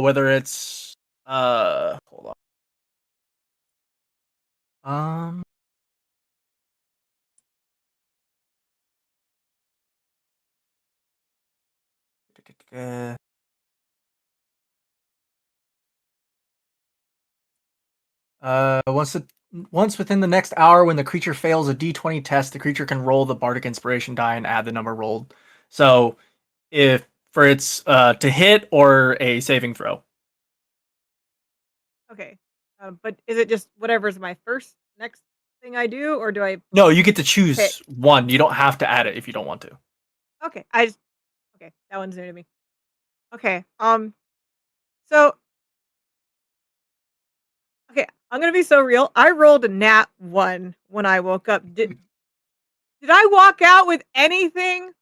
D: whether it's hold on. Once within the next hour, when the creature fails a d20 test, the creature can roll the bardic inspiration die and add the number rolled. So, if for it's to hit or a saving throw.
F: Okay. But is it just whatever's my next thing I do, or do I?
D: No, you get to choose
F: Hit.
D: one. You don't have to add it if you don't want to.
F: Okay, okay, that one's new to me. Okay, so okay, I'm gonna be so real. I rolled a nat 1 when I woke up. Did I walk out with anything?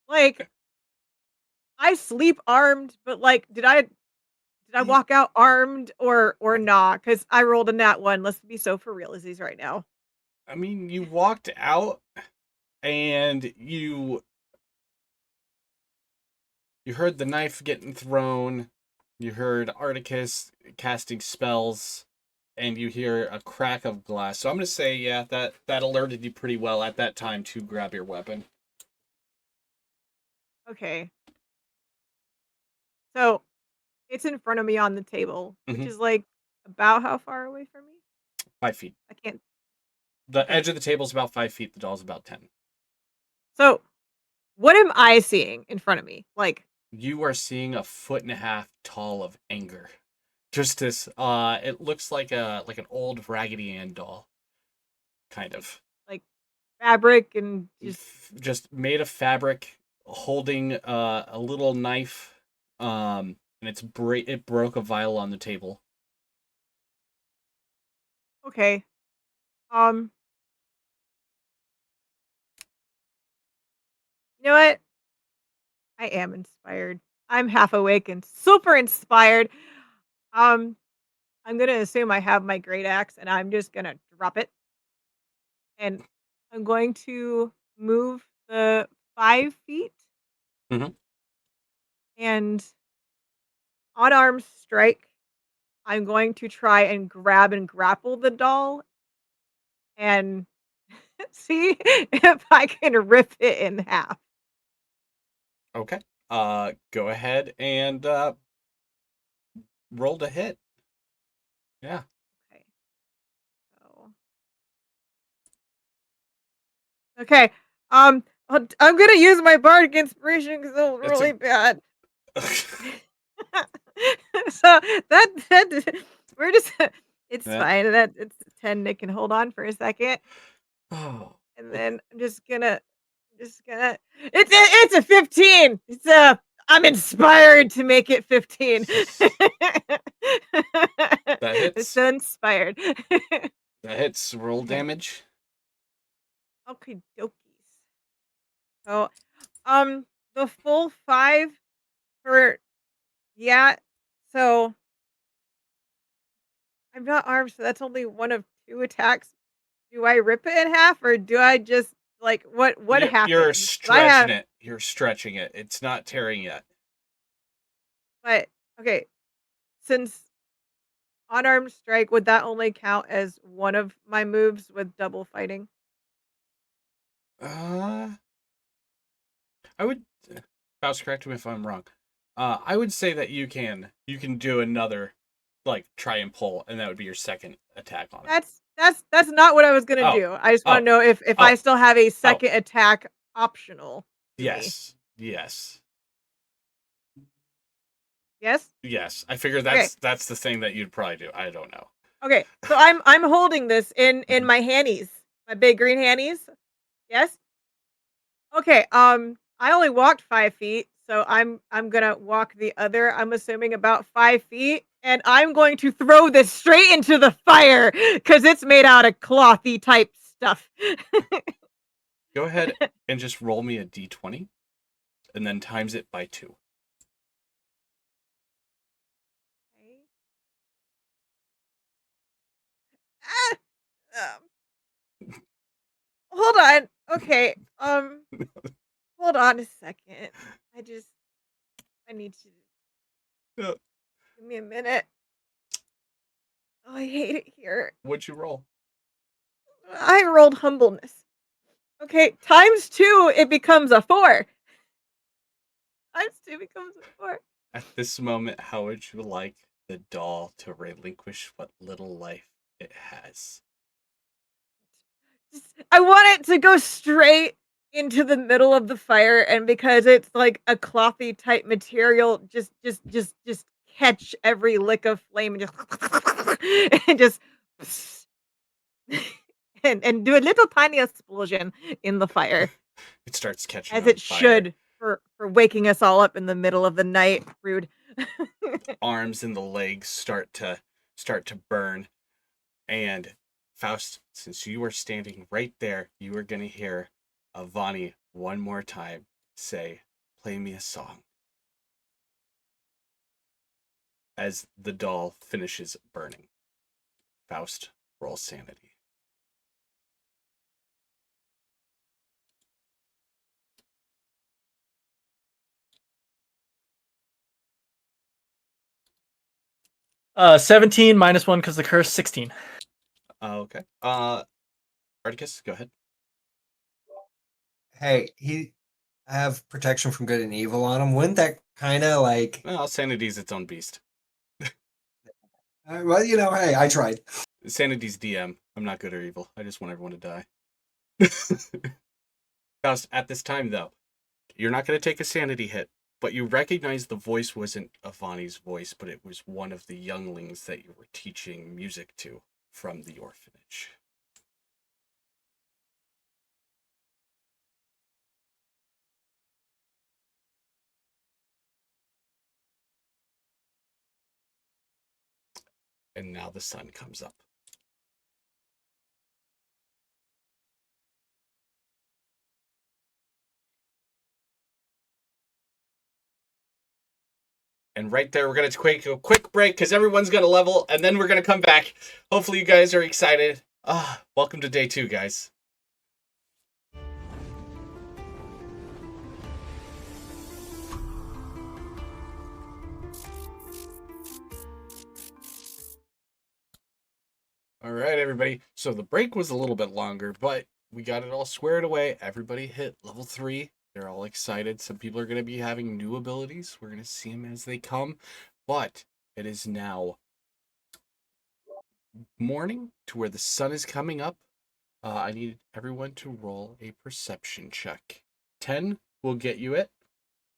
F: Like, I sleep armed, but like, did I walk out armed or not? Because I rolled a nat 1. Let's be so for realsies right now.
B: I mean, you walked out and you heard the knife getting thrown. You heard Articus casting spells, and you hear a crack of glass. So I'm going to say, yeah, that alerted you pretty well at that time to grab your weapon.
F: Okay. So it's in front of me on the table, which is like about how far away from me?
B: 5 feet.
F: I can't.
B: The
F: Okay.
B: edge of the table is about 5 feet. The doll's about 10.
F: So what am I seeing in front of me? Like,
B: You are seeing 1.5 feet tall of anger. Just this, it looks like an old Raggedy Ann doll. Kind of.
F: like fabric and
B: Just made of fabric, holding a little knife, and it broke a vial on the table.
F: okay. You know what? I am inspired. I'm half awake and super inspired. Um, I'm gonna assume I have my great axe, and I'm just gonna drop it, and I'm going to move the 5 feet
B: Mhm.
F: and unarmed strike. I'm going to try and grab and grapple the doll and see if I can rip it in half.
B: Okay. Go ahead and roll to hit. Yeah.
F: Okay. So. Okay. I'm gonna use my bardic inspiration because it was
B: It's
F: really bad. So that we're just it's
B: Yeah.
F: fine. That it's 10. Nick can hold on for a second,
B: Oh.
F: and then I'm just gonna it's a 15. I'm inspired to make it 15.
B: That hits.
F: So inspired.
B: That hits. Roll
F: Okay.
B: damage.
F: Okay, dokies. So, the full 5 for yeah. So I'm not armed, so that's only one of 2 attacks. Do I rip it in half or do I just like what
B: You're
F: happens? 'Cause I
B: stretching
F: have,
B: it. You're stretching it. It's not tearing yet.
F: but okay, since unarmed strike, would that only count as one of my moves with double fighting?
B: I would. Faust, correct me if I'm wrong. I would say that you can do another, like, try and pull, and that would be your second attack on it.
F: That's not what I was gonna
B: Oh.
F: do. I just want
B: Oh.
F: to know if
B: Oh.
F: I still have a second attack optional to me.
B: Yes. Yes.
F: Yes.
B: Yes, I figure
F: Okay.
B: that's the thing that you'd probably do. I don't know.
F: Okay. So I'm holding this in
B: Mhm.
F: my handies, my big green handies. Yes. Okay. I only walked 5 feet, so I'm gonna walk the other. I'm assuming about 5 feet, and I'm going to throw this straight into the fire because it's made out of clothy type stuff.
B: Go ahead and just roll me a d20, and then times it by 2.
F: Ah, hold on. Okay. Hold on a second. I need to
B: Yeah.
F: give me a minute. Oh, I hate it here.
B: What'd you roll?
F: I rolled humbleness. Okay, times 2, it becomes a 4. Times 2 becomes a 4.
B: At this moment, how would you like the doll to relinquish what little life it has?
F: I want it to go straight into the middle of the fire, and because it's like a clothy type material, just catch every lick of flame and just and just and do a little tiny explosion in the fire,
B: It starts catching
F: as
B: on
F: it
B: fire.
F: should for waking us all up in the middle of the night. Rude.
B: Arms and the legs start to burn. And Faust, since you are standing right there, you are gonna hear Avani one more time say, "Play me a song," as the doll finishes burning. Faust, roll sanity.
D: Uh, 17 minus 1 because the curse, 16.
B: Okay. Articus, go ahead.
E: Hey, he have protection from good and evil on him. Wouldn't that kind of like?
B: Well, sanity's its own beast.
E: Well, hey, I tried.
B: Sanity's DM. I'm not good or evil. I just want everyone to die. Faust, at this time, though, you're not going to take a sanity hit, but you recognize the voice wasn't Avani's voice, but it was one of the younglings that you were teaching music to from the orphanage. And now the sun comes up. And right there, we're going to take a quick break because everyone's going to level, and then we're going to come back. Hopefully, you guys are excited. Welcome to day 2, guys. All right, everybody. So the break was a little bit longer, but we got it all squared away. Everybody hit level 3. They're all excited. Some people are going to be having new abilities. We're going to see them as they come. But it is now morning to where the sun is coming up. I need everyone to roll a perception check. 10 will get you it.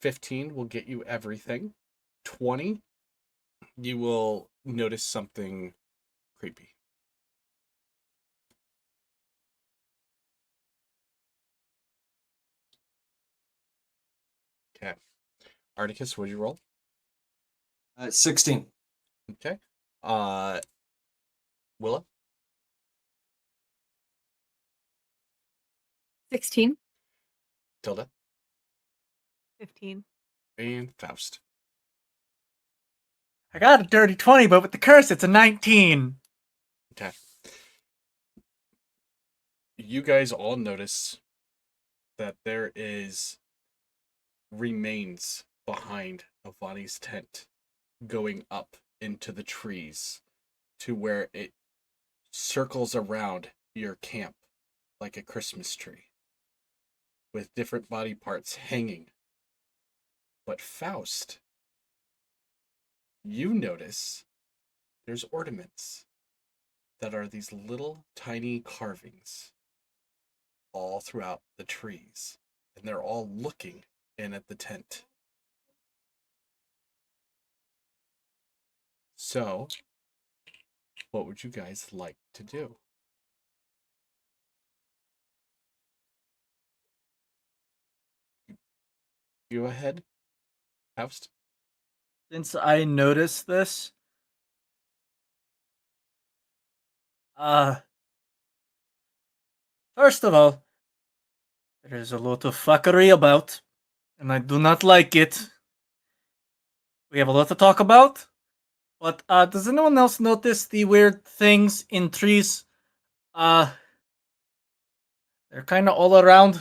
B: 15 will get you everything. 20, you will notice something creepy. Okay. Articus, what'd you roll?
E: 16.
B: Okay. Willa?
C: 16.
B: Tilda?
F: 15.
B: And Faust.
D: I got a dirty 20, but with the curse, it's a 19.
B: Okay. You guys all notice that there is remains behind Avani's tent going up into the trees to where it circles around your camp like a Christmas tree with different body parts hanging. But Faust, you notice there's ornaments that are these little tiny carvings all throughout the trees, and they're all looking in at the tent. So, what would you guys like to do? Go ahead, Faust.
D: Since I noticed this, uh, first of all, there is a lot of fuckery about, and I do not like it. We have a lot to talk about, but does anyone else notice the weird things in trees? They're kind of all around.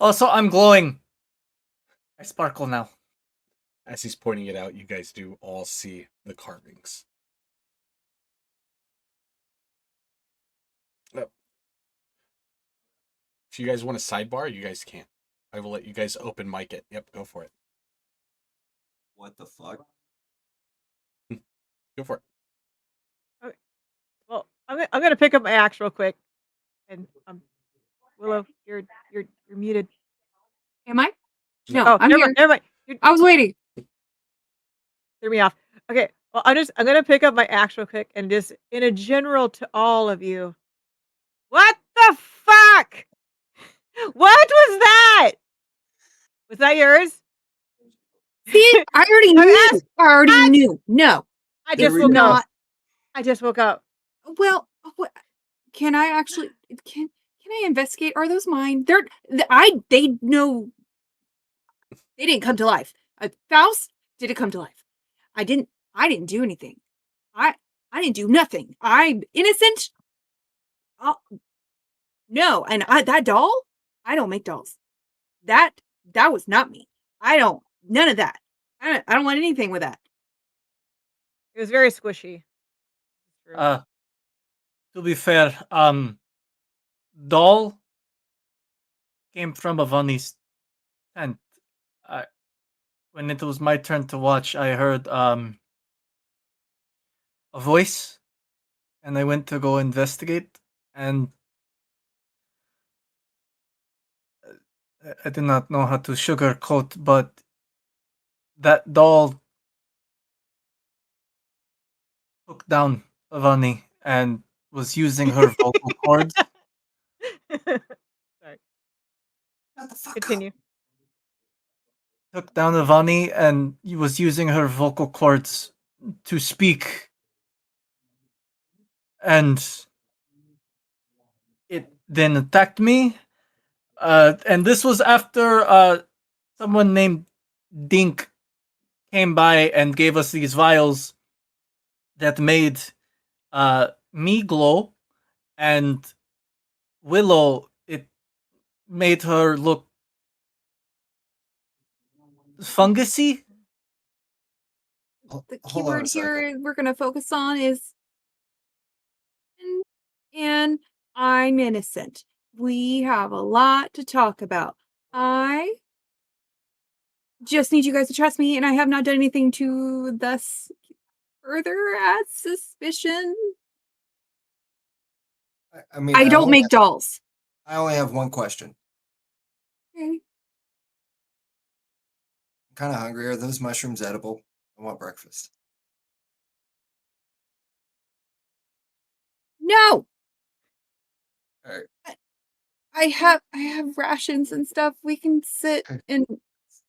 D: Also, I'm glowing. I sparkle now.
B: As he's pointing it out, you guys do all see the carvings. Yep. If you guys want a sidebar, you guys can. I will let you guys open mic it. Yep, go for it.
E: What the fuck?
B: Go for it.
F: Well, I'm gonna pick up my axe real quick, and Willow, you're muted.
C: Am I?
B: No.
C: No,
F: Oh,
C: I'm
F: never
C: here.
F: mind. Never mind. You
C: I was waiting.
F: threw me off. Okay, well, I'm gonna pick up my axe real quick and just in a general to all of you. What the fuck? What was that? Was that yours?
C: See, I already
F: I'm
C: knew.
F: ask-
C: I already knew. No,
F: I
C: it's
F: just woke up.
C: not.
F: I just woke up.
C: Well, can I actually? Can I investigate? Are those mine? They know. They didn't come to life. Faust did it come to life? I didn't. I didn't do anything. I didn't do nothing. I'm innocent. No, and that doll. I don't make dolls. That was not me. I don't. None of that. I don't want anything with that.
F: It was very squishy. True.
D: To be fair, doll came from Avani's tent. When it was my turn to watch, I heard a voice, and I went to go investigate, and I did not know how to sugarcoat, but that doll took down Avani and was using her vocal cords.
F: Sorry.
E: Shut the fuck
F: Continue.
D: Took down Avani and was using her vocal cords to speak, and it then attacked me. And this was after someone named Dink came by and gave us these vials that made me glow, and Willow, it made her look fungusy.
C: The
E: Hold on a
C: keyword
E: second.
C: here we're going to focus on is and I'm innocent. We have a lot to talk about. I just need you guys to trust me, and I have not done anything to thus further add suspicion.
E: I mean,
C: I don't make dolls.
E: I only have one question.
C: Okay.
E: I'm kind of hungry. Are those mushrooms edible? I want breakfast.
C: No,
E: All right,
C: I have rations and stuff. We can sit
E: Okay.
C: and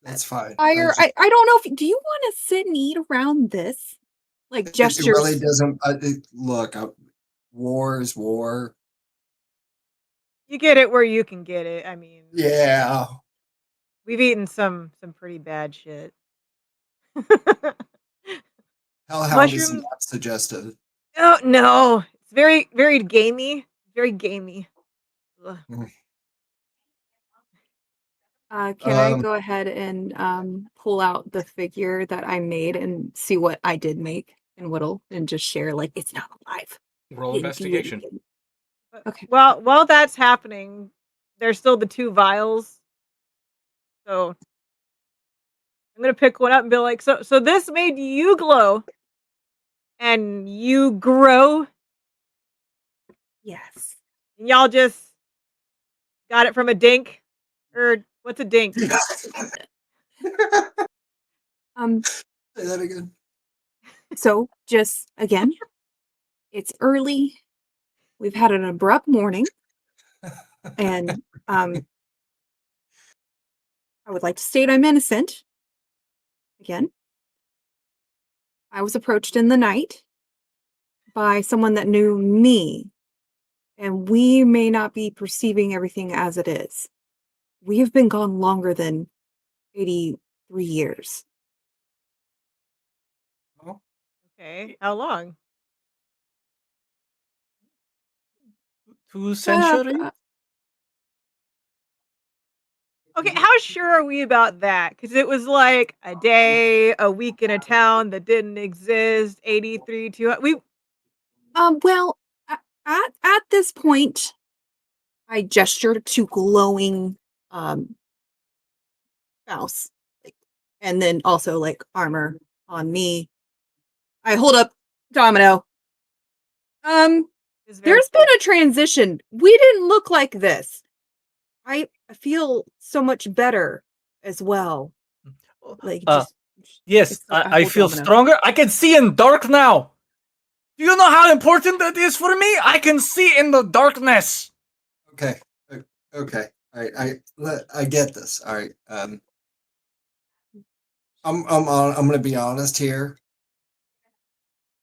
E: that's fine.
C: fire. I don't know if do you want to sit and eat around this? Like
E: It
C: gestures.
E: really doesn't. Look, war is war.
F: You get it where you can get it. I mean,
E: Yeah.
F: we've eaten some pretty bad shit.
E: Hellhound is
F: Mushrooms?
E: not suggestive.
F: Oh no, it's very gamey. Very gamey. Ugh.
C: Can I go ahead and pull out the figure that I made and see what I did make and whittle and just share like it's not alive.
B: Roll
C: Didn't do
B: investigation.
C: anything. Okay.
F: Well, while that's happening, there's still the 2 vials. So I'm gonna pick one up and be like, so this made you glow, and you grow,
C: Yes.
F: and y'all just got it from a dink, or what's a dink?
E: Say that again.
C: So just again, it's early. We've had an abrupt morning, and I would like to state I'm innocent. Again, I was approached in the night by someone that knew me, and we may not be perceiving everything as it is. We have been gone longer than 83 years.
E: Oh,
F: Okay. How long?
D: 2 centuries?
F: Okay, how sure are we about that? Because it was like a day, a week in a town that didn't exist, 83, 200.
C: Well, at this point, I gestured to glowing mouse, like, and then also like armor on me. I hold up Domino.
F: Is very
C: There's been a transition. We didn't look like this. I feel so much better as well. Like
D: Uh,
C: just
D: yes,
C: it's like I
D: I
C: hold
D: feel
C: Domino.
D: stronger. I can see in dark now. Do you know how important that is for me? I can see in the darkness.
E: okay. Okay. All right. I get this. All right. I'm gonna be honest here.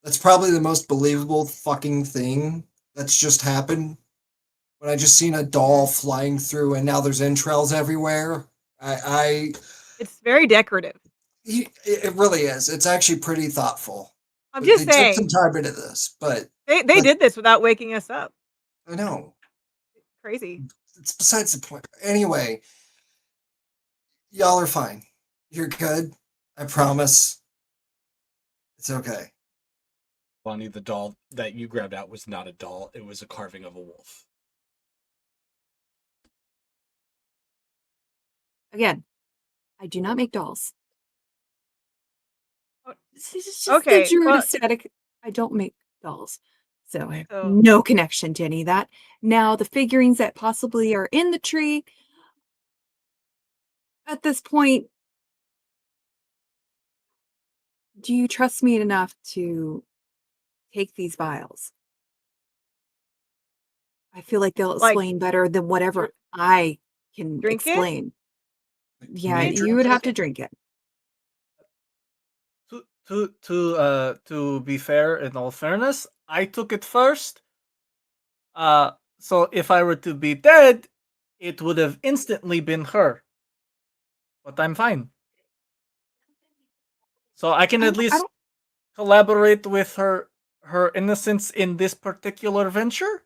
E: That's probably the most believable fucking thing that's just happened. When I just seen a doll flying through and now there's entrails everywhere.
F: It's very decorative.
E: It really is. It's actually pretty thoughtful.
F: I'm
E: But
F: just
E: they took some
F: saying.
E: time into this, but
F: They did this without waking us up.
E: I know.
F: Crazy.
E: It's besides the point. Anyway, y'all are fine. You're good. I promise. It's okay.
B: Bonnie, the doll that you grabbed out was not a doll. It was a carving of a wolf.
C: Again, I do not make dolls.
F: Oh,
C: This is just the
F: okay,
C: druid
F: well,
C: aesthetic. I don't make dolls. So I have
F: so
C: no connection to any of that. Now, the figurines that possibly are in the tree, at this point, do you trust me enough to take these vials? I feel like they'll
F: like
C: explain better than whatever
F: dr-
C: I can
F: drink it.
C: explain.
E: Can
C: Yeah,
E: you
F: Okay,
C: you
E: drink
C: would
E: it?
C: have to drink it.
D: To be fair, in all fairness, I took it first. So if I were to be dead, it would have instantly been her. But I'm fine. So I can at
C: I
D: least
C: don't.
D: collaborate with her innocence in this particular venture.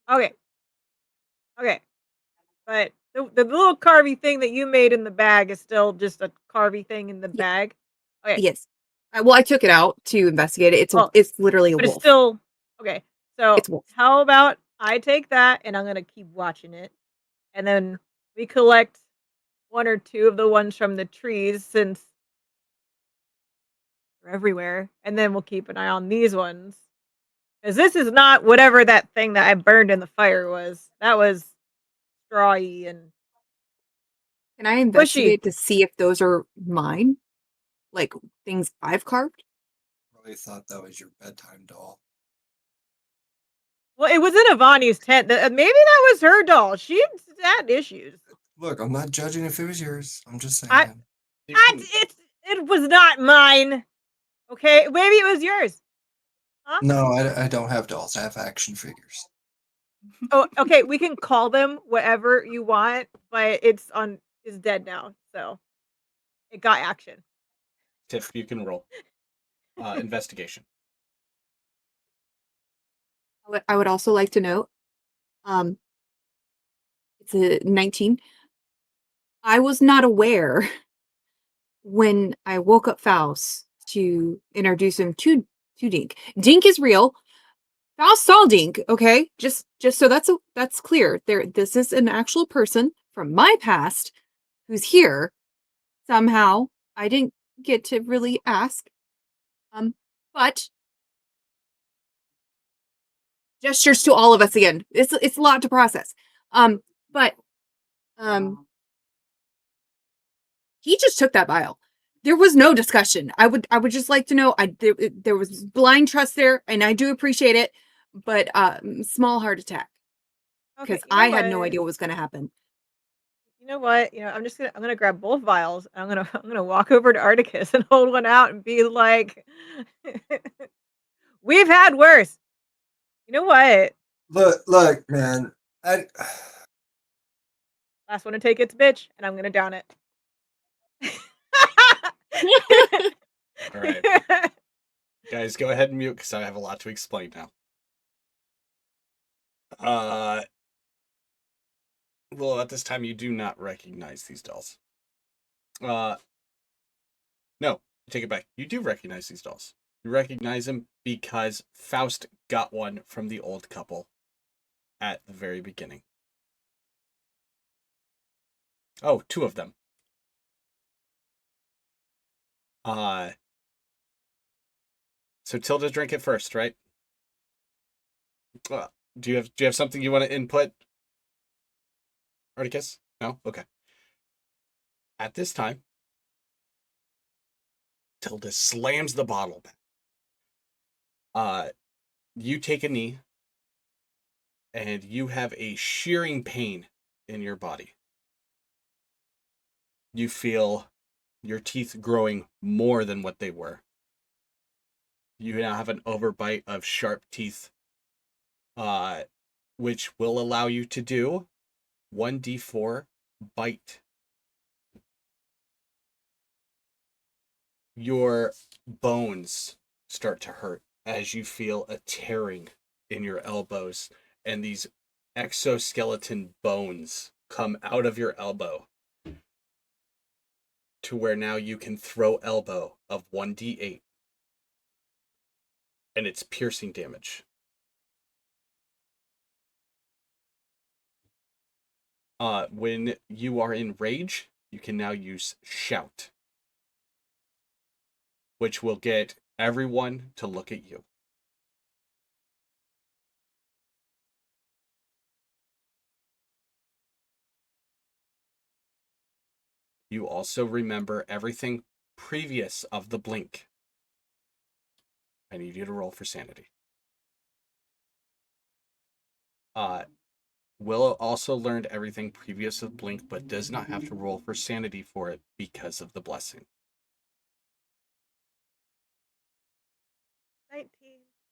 F: okay, okay. But the little carvy thing that you made in the bag is still just a carvy thing in the
C: Yeah,
F: bag. Okay.
C: yes. Well, I took it out to investigate it.
F: Well,
C: It's literally a
F: but it's
C: wolf.
F: still okay. So
C: It's a wolf.
F: how about I take that and I'm gonna keep watching it, and then we collect one or two of the ones from the trees since they're everywhere, and then we'll keep an eye on these ones because this is not whatever that thing that I burned in the fire was. That was strawy and
C: Can I
F: pushy.
C: investigate to see if those are mine? Like things I've carved?
E: Really thought that was your bedtime doll.
F: Well, it was in Avani's tent. Maybe that was her doll. She had issues.
E: Look, I'm not judging if it was yours. I'm just
F: I,
E: saying.
F: it was not mine. Okay, maybe it was yours. Huh?
E: No, I don't have dolls. I have action figures.
F: Oh, okay. We can call them whatever you want, but it's dead now, so it got action.
B: Tiff, you can roll. Investigation.
C: I would also like to note, um, it's a 19. I was not aware when I woke up Faust to introduce him to Dink. Dink is real. Faust saw Dink, okay? Just so that's clear. This is an actual person from my past who's here. Somehow I didn't get to really ask. But gestures to all of us again. It's a lot to process. But um he just took that vial. There was no discussion. I would just like to know. There was blind trust there, and I do appreciate it, but small heart attack
F: Okay,
C: because I had no idea what was going to happen.
F: You know what? I'm gonna grab both vials. And I'm gonna walk over to Articus and hold one out and be like, "We've had worse." You know what?
E: Look, man.
F: Last one to take its bitch, and I'm gonna down it.
B: All right. Guys, go ahead and mute because I have a lot to explain now. Well, at this time, you do not recognize these dolls. No, take it back. You do recognize these dolls. You recognize them because Faust got one from the old couple at the very beginning. Oh, two of them. So Tilda, drink it first, right? Do you have something you want to input, Articus? No? Okay. At this time, Tilda slams the bottle back. You take a knee, and you have a shearing pain in your body. You feel your teeth growing more than what they were. You now have an overbite of sharp teeth, which will allow you to do 1d4 bite. Your bones start to hurt as you feel a tearing in your elbows, and these exoskeleton bones come out of your elbow to where now you can throw elbow of 1d8, and it's piercing damage. When you are in rage, you can now use shout, which will get everyone to look at you. You also remember everything previous of the blink. I need you to roll for sanity. Willow also learned everything previous of blink, but does not have to roll for sanity for it because of the blessing.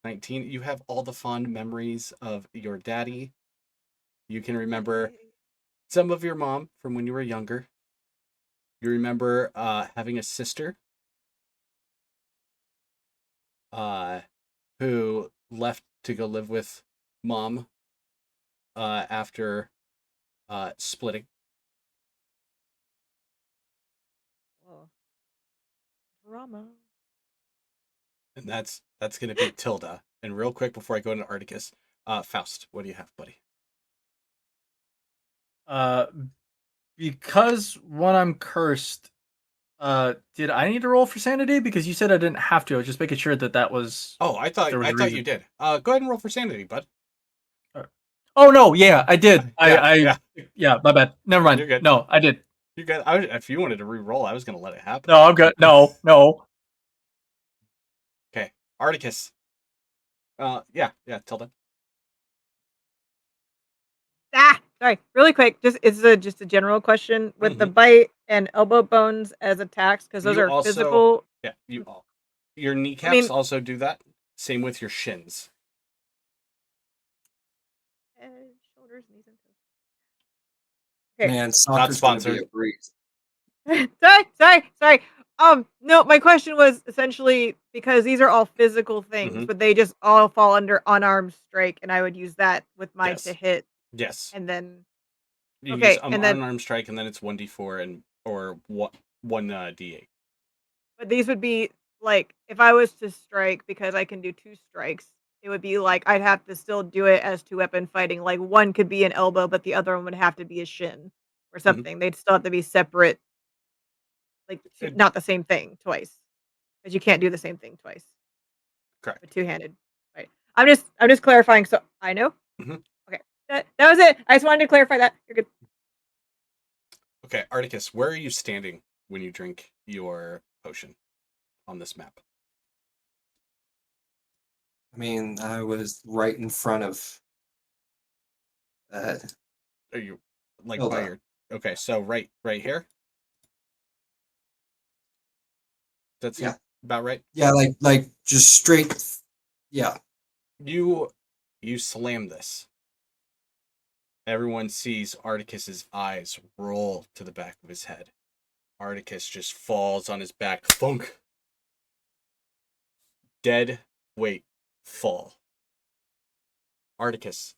B: 19. You have all the fond memories of your daddy. You can remember some of your mom from when you were younger. You remember having a sister who left to go live with mom after splitting.
F: Oh. Drama.
B: And that's going to be Tilda. And real quick before I go into Articus, Faust, what do you have, buddy?
D: Because when I'm cursed, did I need to roll for sanity? Because you said I didn't have to. I was just making sure that was.
B: Oh, I thought you did. Go ahead and roll for sanity, bud.
D: Oh no, yeah, I did.
B: Yeah.
D: My bad. Never mind.
B: You're good.
D: No, I did.
B: You're good. If you wanted to re-roll, I was going to let it happen.
D: No, I'm good. No.
B: Okay, Articus. Yeah, Tilda.
F: Sorry, really quick. Just a general question with the
B: Mhm.
F: bite and elbow bones as attacks because those
B: You
F: are
B: also-
F: physical.
B: Yeah, your kneecaps also do that. Same with your shins.
F: Head, shoulders, knees, and toes.
E: Man, soccer's gonna be a
B: sponsored.
E: breeze.
F: Sorry. No, my question was essentially because these are all physical things,
B: Mhm.
F: but they just all fall under unarmed strike, and I would use that with my
B: Yes.
F: to hit,
B: Yes.
F: and then
B: You
F: okay,
B: use
F: and then
B: unarmed strike, and then it's 1d4 or one d8.
F: but these would be like if I was to strike because I can do two strikes, it would be like I'd have to still do it as two weapon fighting. Like one could be an elbow, but the other one would have to be a shin or something. They'd still have to be separate, like not the same thing twice, because you can't do the same thing twice.
B: Correct.
F: A two-handed fight. I'm just clarifying. So I know.
B: Mhm.
F: Okay, that was it. I just wanted to clarify that. You're good.
B: Okay, Articus, where are you standing when you drink your potion on this map?
E: I mean, I was right in front of
B: Are you like
E: Tilda.
B: by your? Okay, so right here. That's
E: Yeah.
B: about right.
E: Yeah, like just straight. Yeah.
B: You slam this. Everyone sees Articus's eyes roll to the back of his head. Articus just falls on his back. Thunk. Dead weight fall. Articus,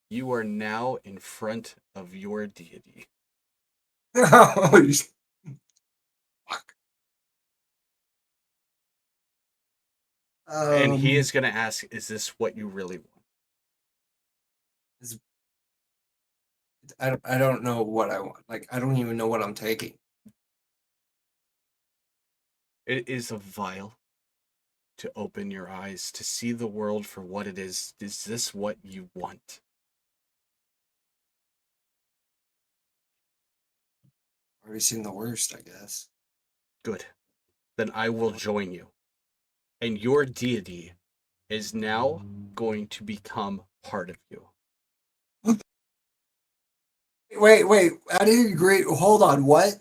B: you are now in front of your deity.
E: Holy fuck.
B: And he is going to ask, is this what you really want?
E: I don't know what I want. Like, I don't even know what I'm taking.
B: It is a vial to open your eyes, to see the world for what it is. Is this what you want?
E: Already seen the worst, I guess.
B: Good. Then I will join you. And your deity is now going to become part of you.
E: Wait. I didn't agree. Hold on. What?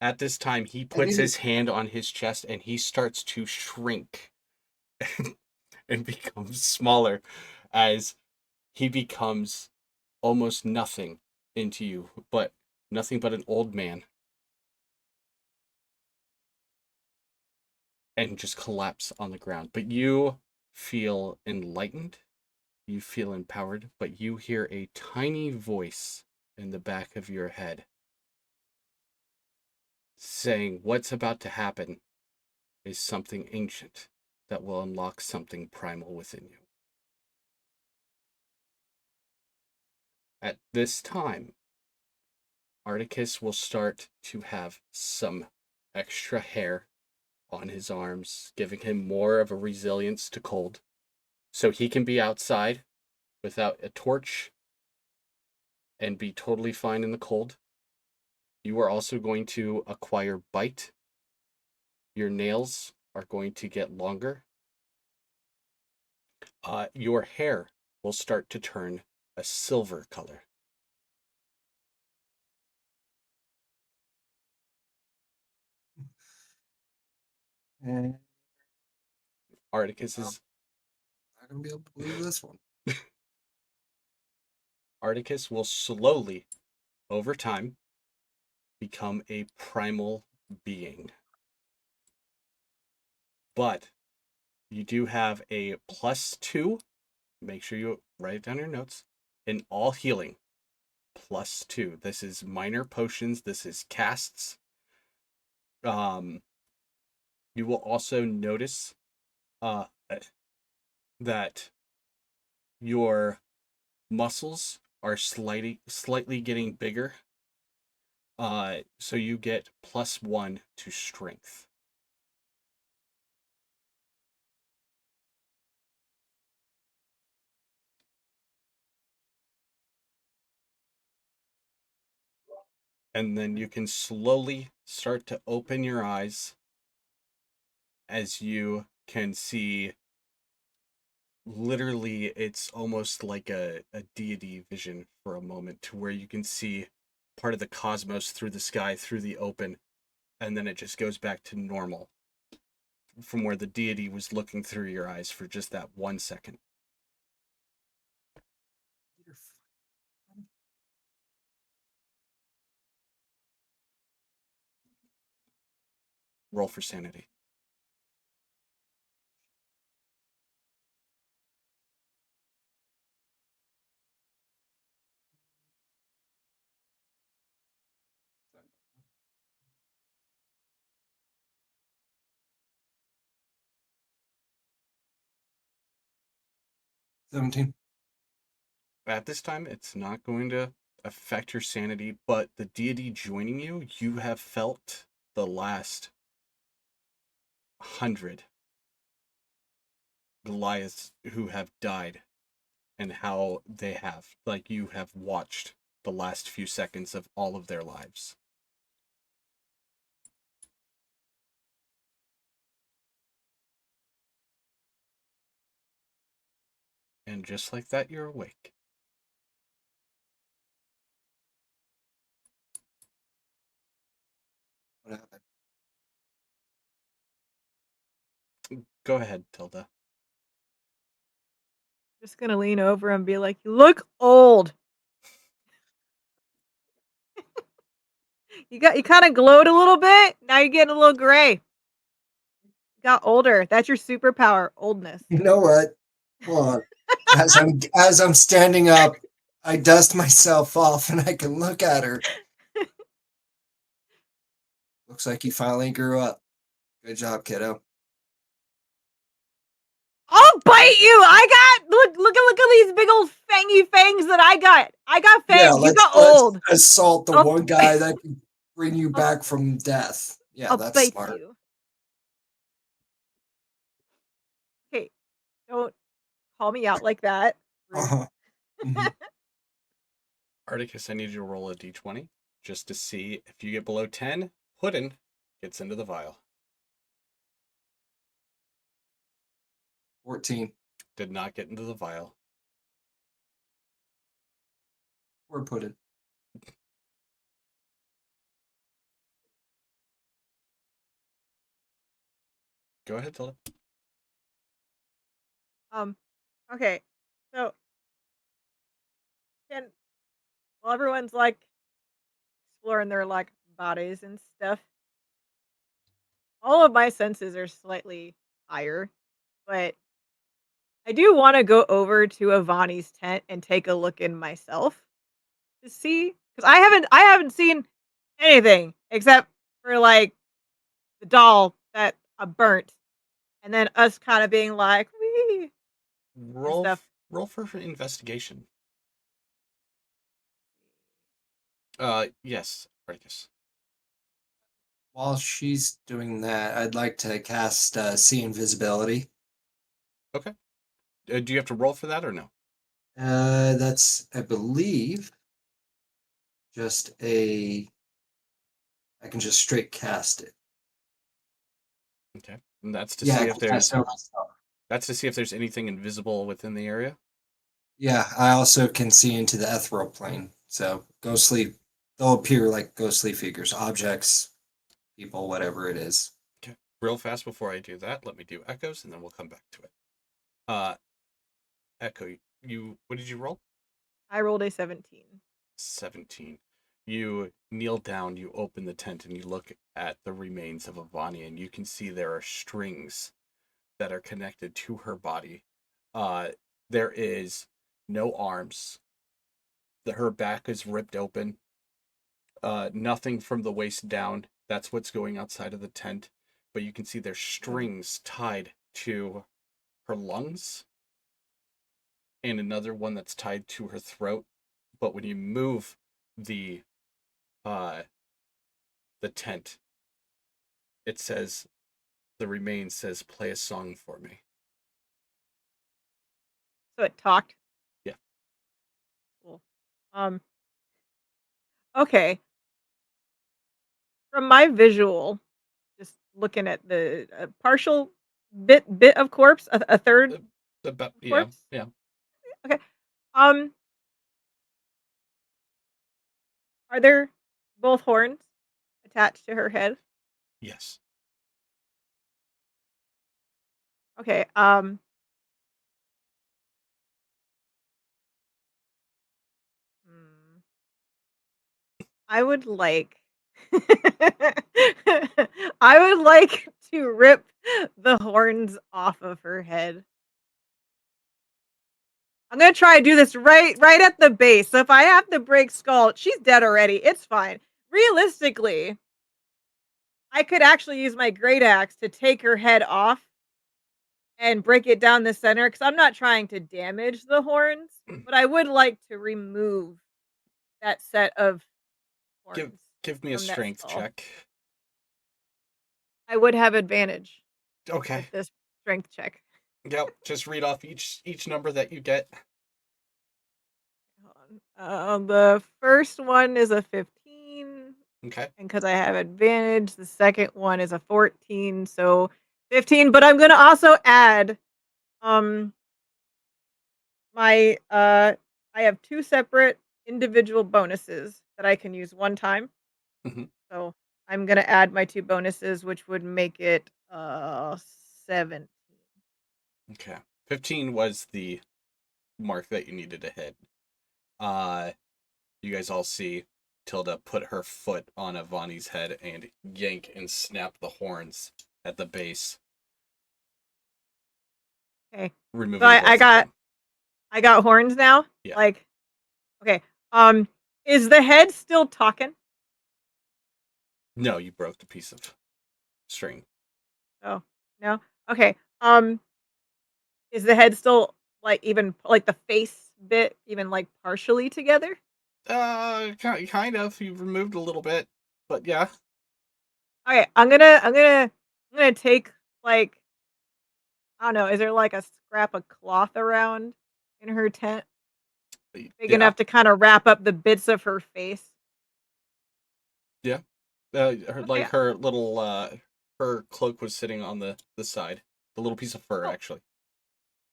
B: At this time, he puts his hand on his chest and he starts to shrink and becomes smaller as he becomes almost nothing into you, but nothing but an old man. And just collapse on the ground. But you feel enlightened, you feel empowered, but you hear a tiny voice in the back of your head saying what's about to happen is something ancient that will unlock something primal within you. At this time, Articus will start to have some extra hair on his arms, giving him more of a resilience to cold. So he can be outside without a torch and be totally fine in the cold. You are also going to acquire bite. Your nails are going to get longer. Your hair will start to turn a silver color. Articus is
E: Not gonna be able to believe this one.
B: Articus will slowly, over time, become a primal being. But you do have a +2. Make sure you write it down in your notes. In all healing, +2. This is minor potions. This is casts. You will also notice that your muscles are slightly getting bigger. So you get +1 to strength. And then you can slowly start to open your eyes as you can see. Literally, it's almost like a deity vision for a moment, to where you can see part of the cosmos through the sky, through the open, and then it just goes back to normal from where the deity was looking through your eyes for just that 1 second. Roll for sanity.
E: $17.
B: At this time, it's not going to affect your sanity, but the deity joining you, you have felt the last 100 Goliaths who have died, and how they have, like, you have watched the last few seconds of all of their lives. And just like that, you're awake.
E: What happened?
B: Go ahead, Tilda.
F: Just gonna lean over and be like, "You look old." You kind of glowed a little bit. Now you're getting a little gray. You got older. That's your superpower, oldness.
E: You know what? Hold on. As I'm standing up, I dust myself off and I can look at her. Looks like you finally grew up. Good job, kiddo.
F: I'll bite you. I got look at these big old fangy fangs that I got. I got fangs.
E: Yeah,
F: You got
E: let's
F: old.
E: assault the
F: I'll-
E: one guy that can bring you
F: I'll-
E: back from death. Yeah,
F: I'll
E: that's
F: bite
E: smart.
F: you. Okay, don't call me out like that. Rude.
E: Uh-huh. Mhm.
B: Articus, I need you to roll a d20 just to see if you get below 10, Puddin gets into the vial.
E: 14.
B: Did not get into the vial.
E: Or put it.
B: Go ahead, Tilda.
F: Okay, so while everyone's like exploring their like bodies and stuff, all of my senses are slightly higher, but I do want to go over to Avani's tent and take a look in myself to see because I haven't seen anything except for like the doll that I burnt, and then us kind of being like, wee and
B: Roll,
F: stuff.
B: roll for investigation. Yes, Articus.
E: While she's doing that, I'd like to cast See Invisibility.
B: Okay. Do you have to roll for that or no?
E: That's, I believe, just I can just straight cast it.
B: Okay. And that's to
E: Yeah,
B: see
E: I
B: if
E: can cast
B: there's
E: over stuff.
B: that's to see if there's anything invisible within the area.
E: Yeah, I also can see into the ethereal plane. So ghostly, they'll appear like ghostly figures, objects, people, whatever it is.
B: Okay. Real fast before I do that, let me do echoes and then we'll come back to it. Echo, what did you roll?
F: I rolled a 17.
B: 17. You kneel down, you open the tent, and you look at the remains of Avani, and you can see there are strings that are connected to her body. There is no arms. Her back is ripped open. Nothing from the waist down. That's what's going outside of the tent. But you can see there's strings tied to her lungs and another one that's tied to her throat. But when you move the tent, it says, the remains says, play a song for me.
F: So it talked.
B: Yeah.
F: Cool. Okay. From my visual, just looking at the partial bit of corpse, a third
B: Yeah,
F: corpse.
B: yeah.
F: Okay. Um, are there both horns attached to her head?
B: Yes.
F: Okay. Hmm, I would like I would like to rip the horns off of her head. I'm gonna try to do this right at the base. So if I have to break skull, she's dead already. It's fine. Realistically, I could actually use my great axe to take her head off and break it down the center because I'm not trying to damage the horns, but I would like to remove that set of horns
B: Give me a
F: from that
B: strength
F: skull.
B: check.
F: I would have advantage
B: Okay.
F: with this strength check.
B: Yep. Just read off each number that you get.
F: Hold on. The first one is a 15.
B: Okay.
F: And because I have advantage, the second one is a 14, so 15. But I'm gonna also add my I have 2 separate individual bonuses that I can use one time.
B: Mhm.
F: So I'm gonna add my 2 bonuses, which would make it 17.
B: Okay. 15 was the mark that you needed to hit. You guys all see Tilda put her foot on Avani's head and yank and snap the horns at the base,
F: Okay. So
B: removing
F: I
B: both of
F: got
B: them.
F: I got horns now.
B: Yeah.
F: Like, okay. Is the head still talking?
B: No, you broke the piece of string.
F: Oh no. Okay. Is the head still like even like the face bit even like partially together?
B: Kind of. You removed a little bit, but yeah.
F: Okay. I'm gonna take like I don't know. Is there like a scrap of cloth around in her tent big
B: Yeah.
F: enough to kind of wrap up the bits of her face?
B: Yeah.
F: Okay.
B: Her little her cloak was sitting on the side. The little piece of fur,
F: Oh,
B: actually.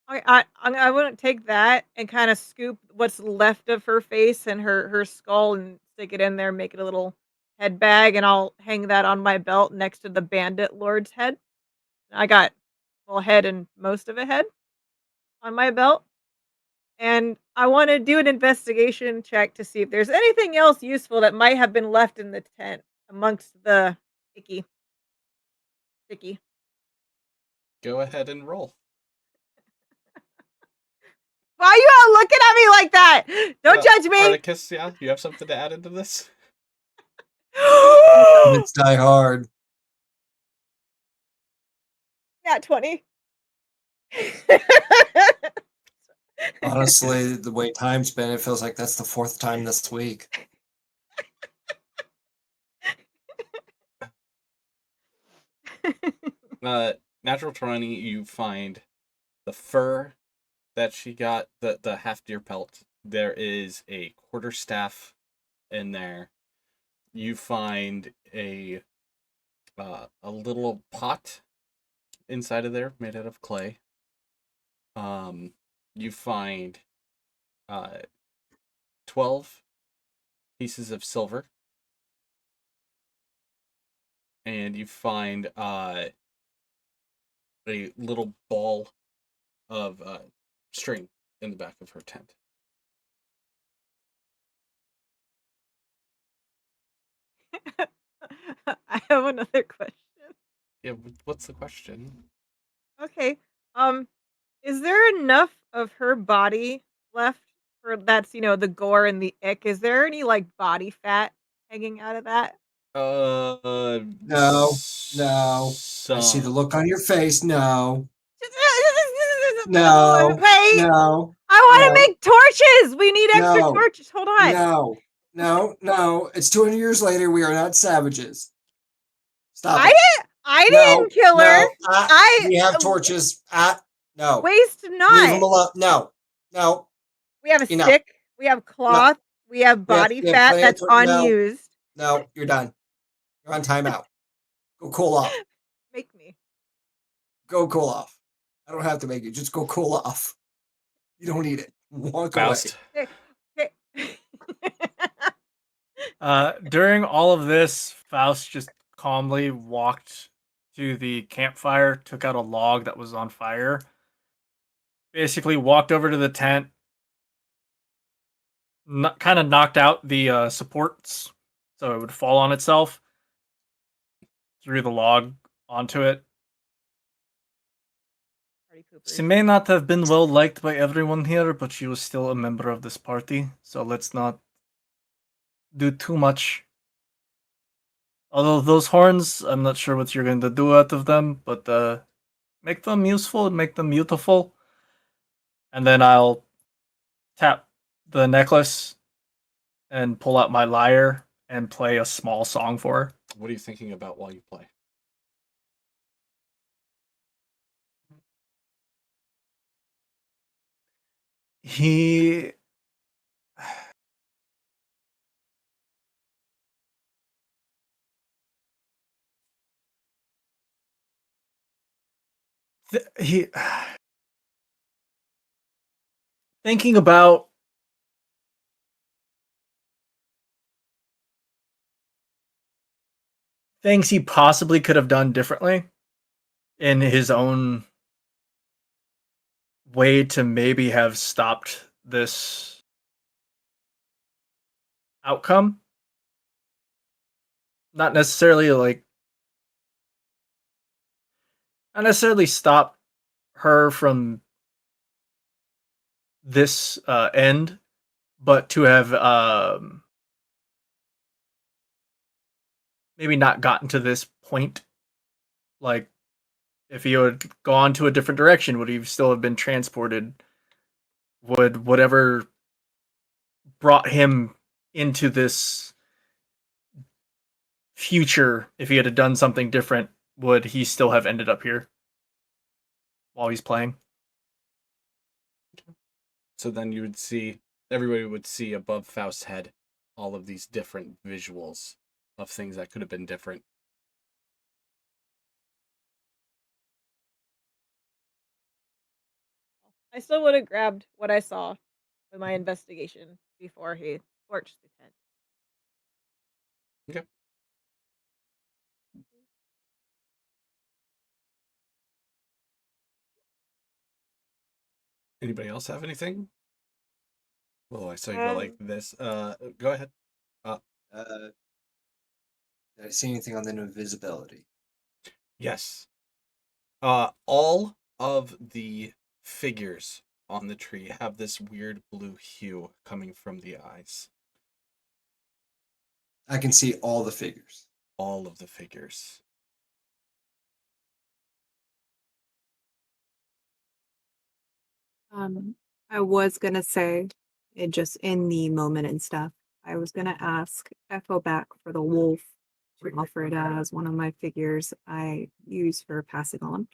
F: okay. I wouldn't take that and kind of scoop what's left of her face and her skull and stick it in there, make it a little head bag, and I'll hang that on my belt next to the bandit lord's head. I got full head and most of a head on my belt. And I want to do an investigation check to see if there's anything else useful that might have been left in the tent amongst the sticky. Sticky.
B: Go ahead and roll.
F: Why are you all looking at me like that? Don't judge me.
B: Articus, yeah? You have something to add into this?
E: It's Die Hard.
F: Not 20.
E: Honestly, the way time's been, it feels like that's the 4th time this week.
B: Natural 20, you find the fur that she got, the half deer pelt. There is a quarterstaff in there. You find a little pot inside of there made out of clay. You find 12 pieces of silver, and you find a little ball of string in the back of her tent.
F: I have another question.
B: Yeah, what's the question?
F: Okay. Um, is there enough of her body left for that's, the gore and the ick? Is there any like body fat hanging out of that?
E: No, no. I see the
B: Some.
E: look on your face. No,
F: Oh,
E: no,
F: wait.
E: no,
F: I want to
E: no,
F: make torches. We need extra
E: no,
F: torches. Hold on.
E: no, no, no. It's 200 years later. We are not savages. Stop
F: I
E: it.
F: didn't I
E: No,
F: didn't kill her.
E: no.
F: I
E: We have torches. No.
F: waste
E: Leave them
F: not.
E: alone. No, no.
F: We have a
E: Enough.
F: stick. We have
E: No.
F: cloth. We have body
E: We have
F: fat
E: plenty of
F: that's
E: no,
F: unused.
E: no. You're done. You're on timeout. Go cool off.
F: Make me.
E: Go cool off. I don't have to make you. Just go cool off. You don't need it. Walk away.
B: Faust.
F: Okay.
D: During all of this, Faust just calmly walked to the campfire, took out a log that was on fire, basically walked over to the tent, kind of knocked out the supports so it would fall on itself, threw the log onto it.
F: Party
D: She
F: poopers.
D: may not have been well liked by everyone here, but she was still a member of this party, so let's not do too much. Although those horns, I'm not sure what you're going to do out of them, but make them useful, make them beautiful. And then I'll tap the necklace and pull out my lyre and play a small song for her.
B: What are you thinking about while you play?
D: He he thinking about things he possibly could have done differently in his own way to maybe have stopped this outcome. Not necessarily not necessarily stop her from this end, but to have maybe not gotten to this point. Like, if he had gone to a different direction, would he still have been transported? Would whatever brought him into this future, if he had done something different, would he still have ended up here while he's playing?
B: So then you would see, everybody would see above Faust's head all of these different visuals of things that could have been different.
F: I still would have grabbed what I saw with my investigation before he torched the tent.
B: Okay. Anybody else have anything? Oh, I saw you go like this. Go ahead.
E: Did I see anything on the invisibility?
B: Yes. All of the figures on the tree have this weird blue hue coming from the eyes.
E: I can see all the figures.
B: All of the figures.
C: I was gonna say, it just in the moment and stuff, I was gonna ask Echo back for the wolf to offer it as one of my figures I use for passing on.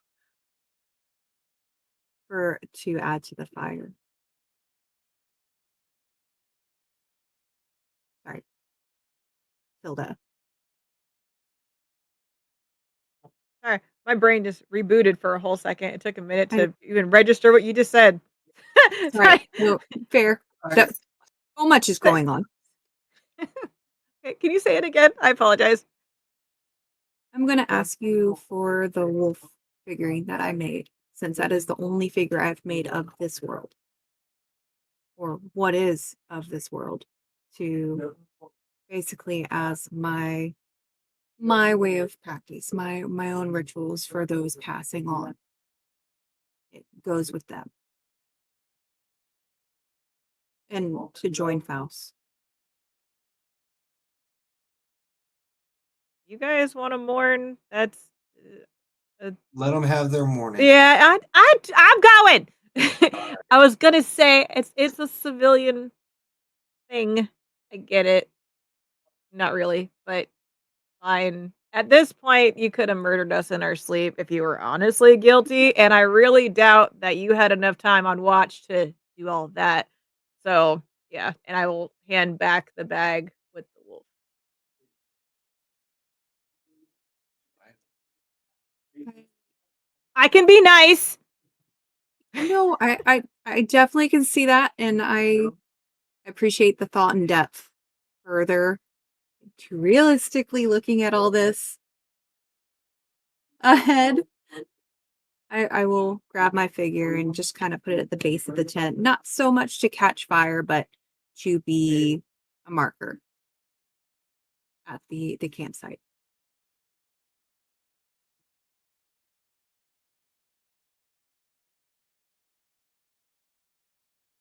C: To add to the fire. Sorry. Tilda.
F: Sorry, my brain just rebooted for a whole second. It took a minute to even register what you just said.
C: Right. No, fair.
E: Alright.
C: So much is going on.
F: Okay, can you say it again? I apologize.
C: I'm gonna ask you for the wolf figurine that I made, since that is the only figure I've made of this world. Or what is of this world. To basically as my way of practice, my own rituals for those passing on. It goes with them. And to join Faust.
F: You guys want to mourn? That's
E: Let them have their morning.
F: yeah. I'm going. I was gonna say it's a civilian thing. I get it. Not really, but fine. At this point, you could have murdered us in our sleep if you were honestly guilty, and I really doubt that you had enough time on watch to do all of that. So, yeah, and I will hand back the bag with the wolf. I can be nice.
C: No, I definitely can see that, and I appreciate the thought and depth further to realistically looking at all this ahead. I will grab my figure and just kind of put it at the base of the tent. Not so much to catch fire, but to be a marker at the campsite.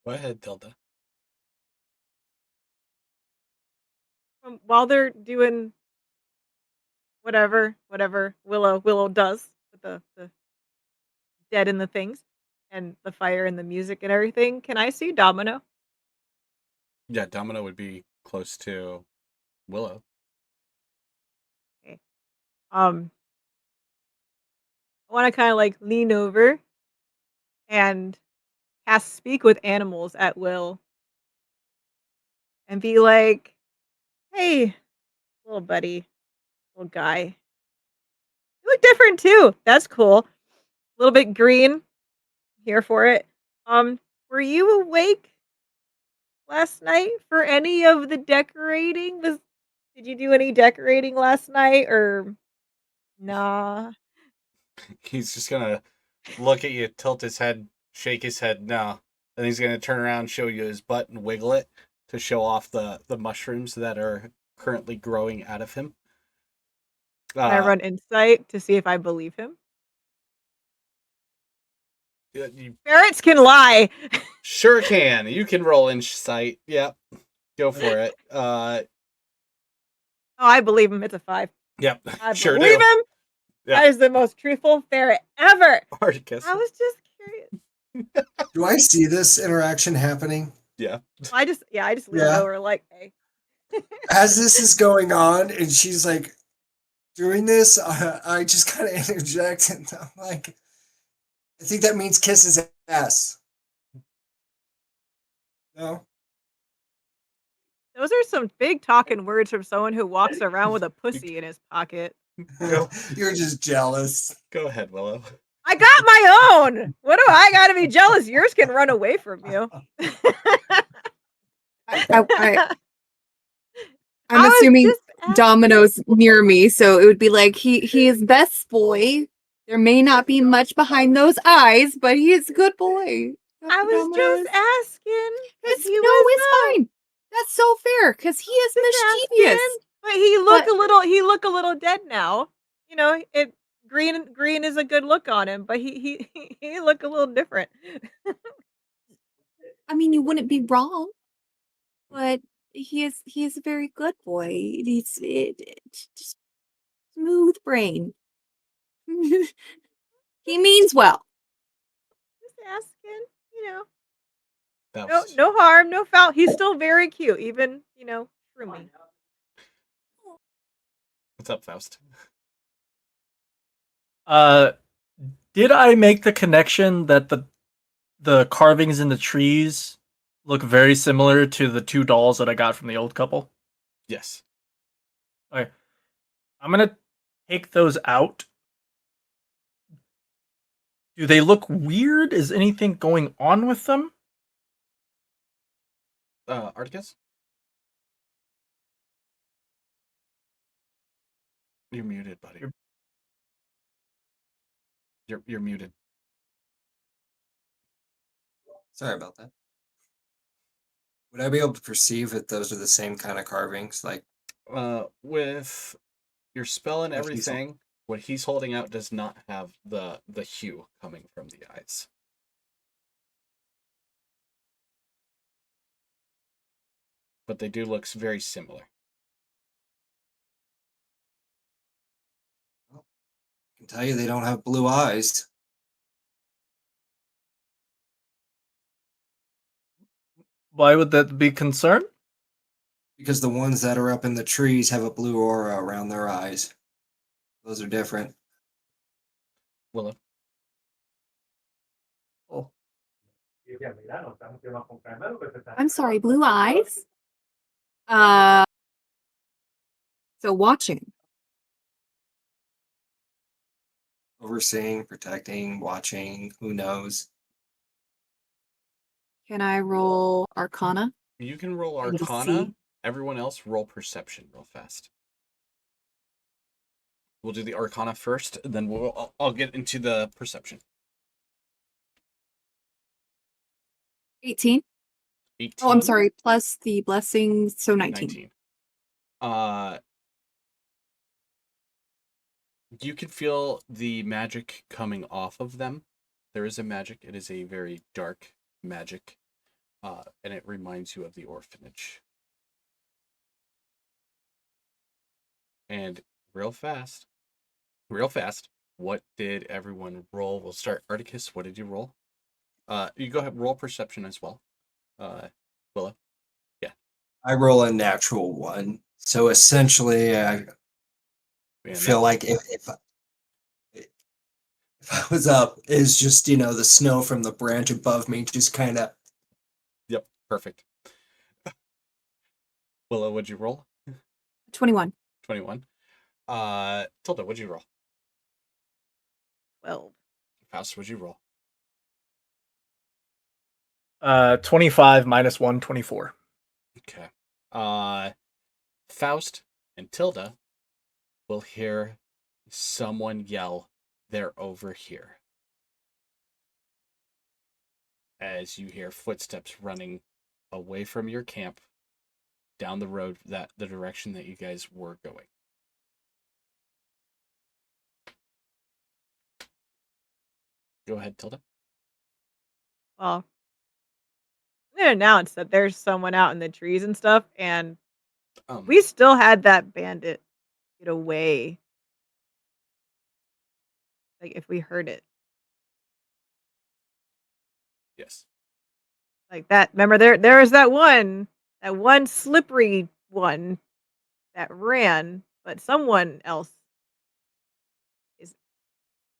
B: Go ahead, Tilda.
F: While they're doing whatever Willow does with the dead and the things and the fire and the music and everything, can I see Domino?
B: Yeah, Domino would be close to Willow.
F: Okay. I want to kind of like lean over and cast speak with animals at will and be like, "Hey, little buddy, little guy, you look different too. That's cool. A little bit green. Here for it. were you awake last night for any of the decorating? Did you do any decorating last night or nah?
B: He's just gonna look at you, tilt his head, shake his head, no. Then he's gonna turn around, show you his butt, and wiggle it to show off the mushrooms that are currently growing out of him.
F: Can I run insight to see if I believe him?
B: You
F: Ferrets can lie.
B: sure can. You can roll insight. Yep. Go for it.
F: Oh, I believe him. It's a 5.
B: Yep.
F: I
B: Sure
F: believe
B: do.
F: him.
B: Yep.
F: That is the most truthful ferret ever.
B: Articus.
F: I was just curious.
E: Do I see this interaction happening?
B: Yeah.
F: I just lean
E: Yeah.
F: over like, hey.
E: As this is going on, and she's like doing this, I just kind of interject, and I'm like, I think that means kiss his ass. No?
F: Those are some big talking words from someone who walks around with a pussy in his pocket.
B: Go.
E: You're just jealous.
B: Go ahead, Willow.
F: I got my own. What do I got to be jealous? Yours can run away from you.
C: I'm assuming Domino's near me, so it would be like he is best boy. There may not be much behind those eyes, but he is a good boy.
F: I was just asking.
C: It's fine. That's so fair because he is mischievous.
F: But he look a little dead now. You know, green is a good look on him, but he look a little different.
C: I mean, you wouldn't be wrong, but he is a very good boy. He's just smooth brain. He means well.
F: Just asking, you know.
B: Faust.
F: No harm, no foul. He's still very cute, even, shroomy.
B: What's up, Faust?
D: Did I make the connection that the carvings in the trees look very similar to the 2 dolls that I got from the old couple?
B: Yes.
D: Okay. I'm gonna take those out. Do they look weird? Is anything going on with them?
B: Articus? You're muted, buddy. You're muted.
E: Sorry about that. Would I be able to perceive that those are the same kind of carvings? Like,
B: With your spell and
E: What he's
B: everything, what he's holding out does not have the hue coming from the eyes. But they do look very similar.
E: I can tell you they don't have blue eyes.
D: Why would that be concern?
E: Because the ones that are up in the trees have a blue aura around their eyes. Those are different.
B: Willow.
D: Oh.
C: I'm sorry, blue eyes. So watching.
E: Overseeing, protecting, watching, who knows?
C: Can I roll Arcana?
B: You can roll
C: And to
B: Arcana.
C: see.
B: Everyone else roll Perception real fast. We'll do the Arcana first, and then I'll get into the Perception.
C: 18.
B: 18.
C: Oh, I'm sorry. Plus the blessings, so 19.
B: 19. You can feel the magic coming off of them. There is a magic. It is a very dark magic, and it reminds you of the orphanage. And real fast, what did everyone roll? We'll start. Articus, what did you roll? You go ahead, roll Perception as well. Willow.
E: I roll a natural 1. So essentially, I feel like if I was up, is just, the snow from the branch above me just kind of.
B: Yep, perfect. Willow, what'd you roll?
C: 21.
B: 21. Tilda, what'd you roll?
F: 12.
B: Faust, what'd you roll?
D: 25 minus 1, 24.
B: Okay. Faust and Tilda will hear someone yell, "They're over here," as you hear footsteps running away from your camp down the road, that the direction that you guys were going. Go ahead, Tilda.
F: Well, I'm gonna announce that there's someone out in the trees and stuff, and we still had that bandit get away. Like if we heard it.
B: Yes.
F: Like that. Remember there was that one slippery one that ran, but someone else is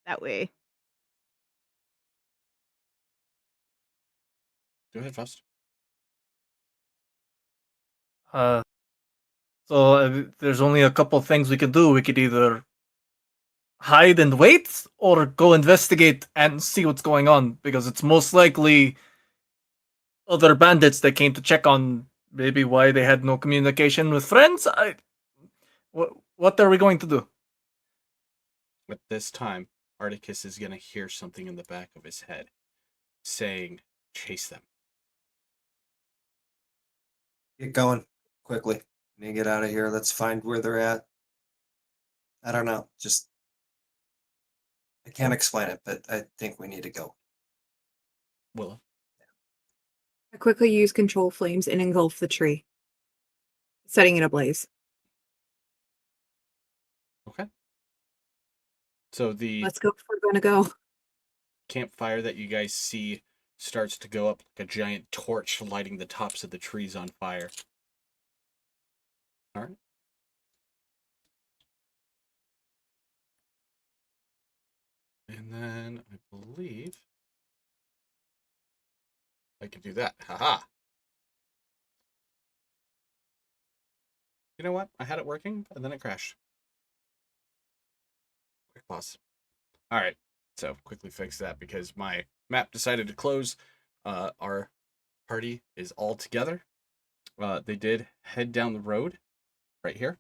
F: that way.
B: Go ahead, Faust.
D: There's only a couple things we could do. We could either hide and wait, or go investigate and see what's going on, because it's most likely other bandits that came to check on maybe why they had no communication with friends. What are we going to do?
B: At this time, Articus is going to hear something in the back of his head saying, "Chase them."
E: Get going quickly. We need to get out of here. Let's find where they're at. I don't know. Just I can't explain it, but I think we need to go.
B: Willow.
C: I quickly use control flames and engulf the tree, setting it ablaze.
B: Okay. So the
C: Let's go if we're going to go.
B: campfire that you guys see starts to go up like a giant torch, lighting the tops of the trees on fire. All right. And then I believe I can do that. Haha. You know what? I had it working, and then it crashed. Quick pause. All right. So quickly fix that because my map decided to close. Our party is all together. They did head down the road right here.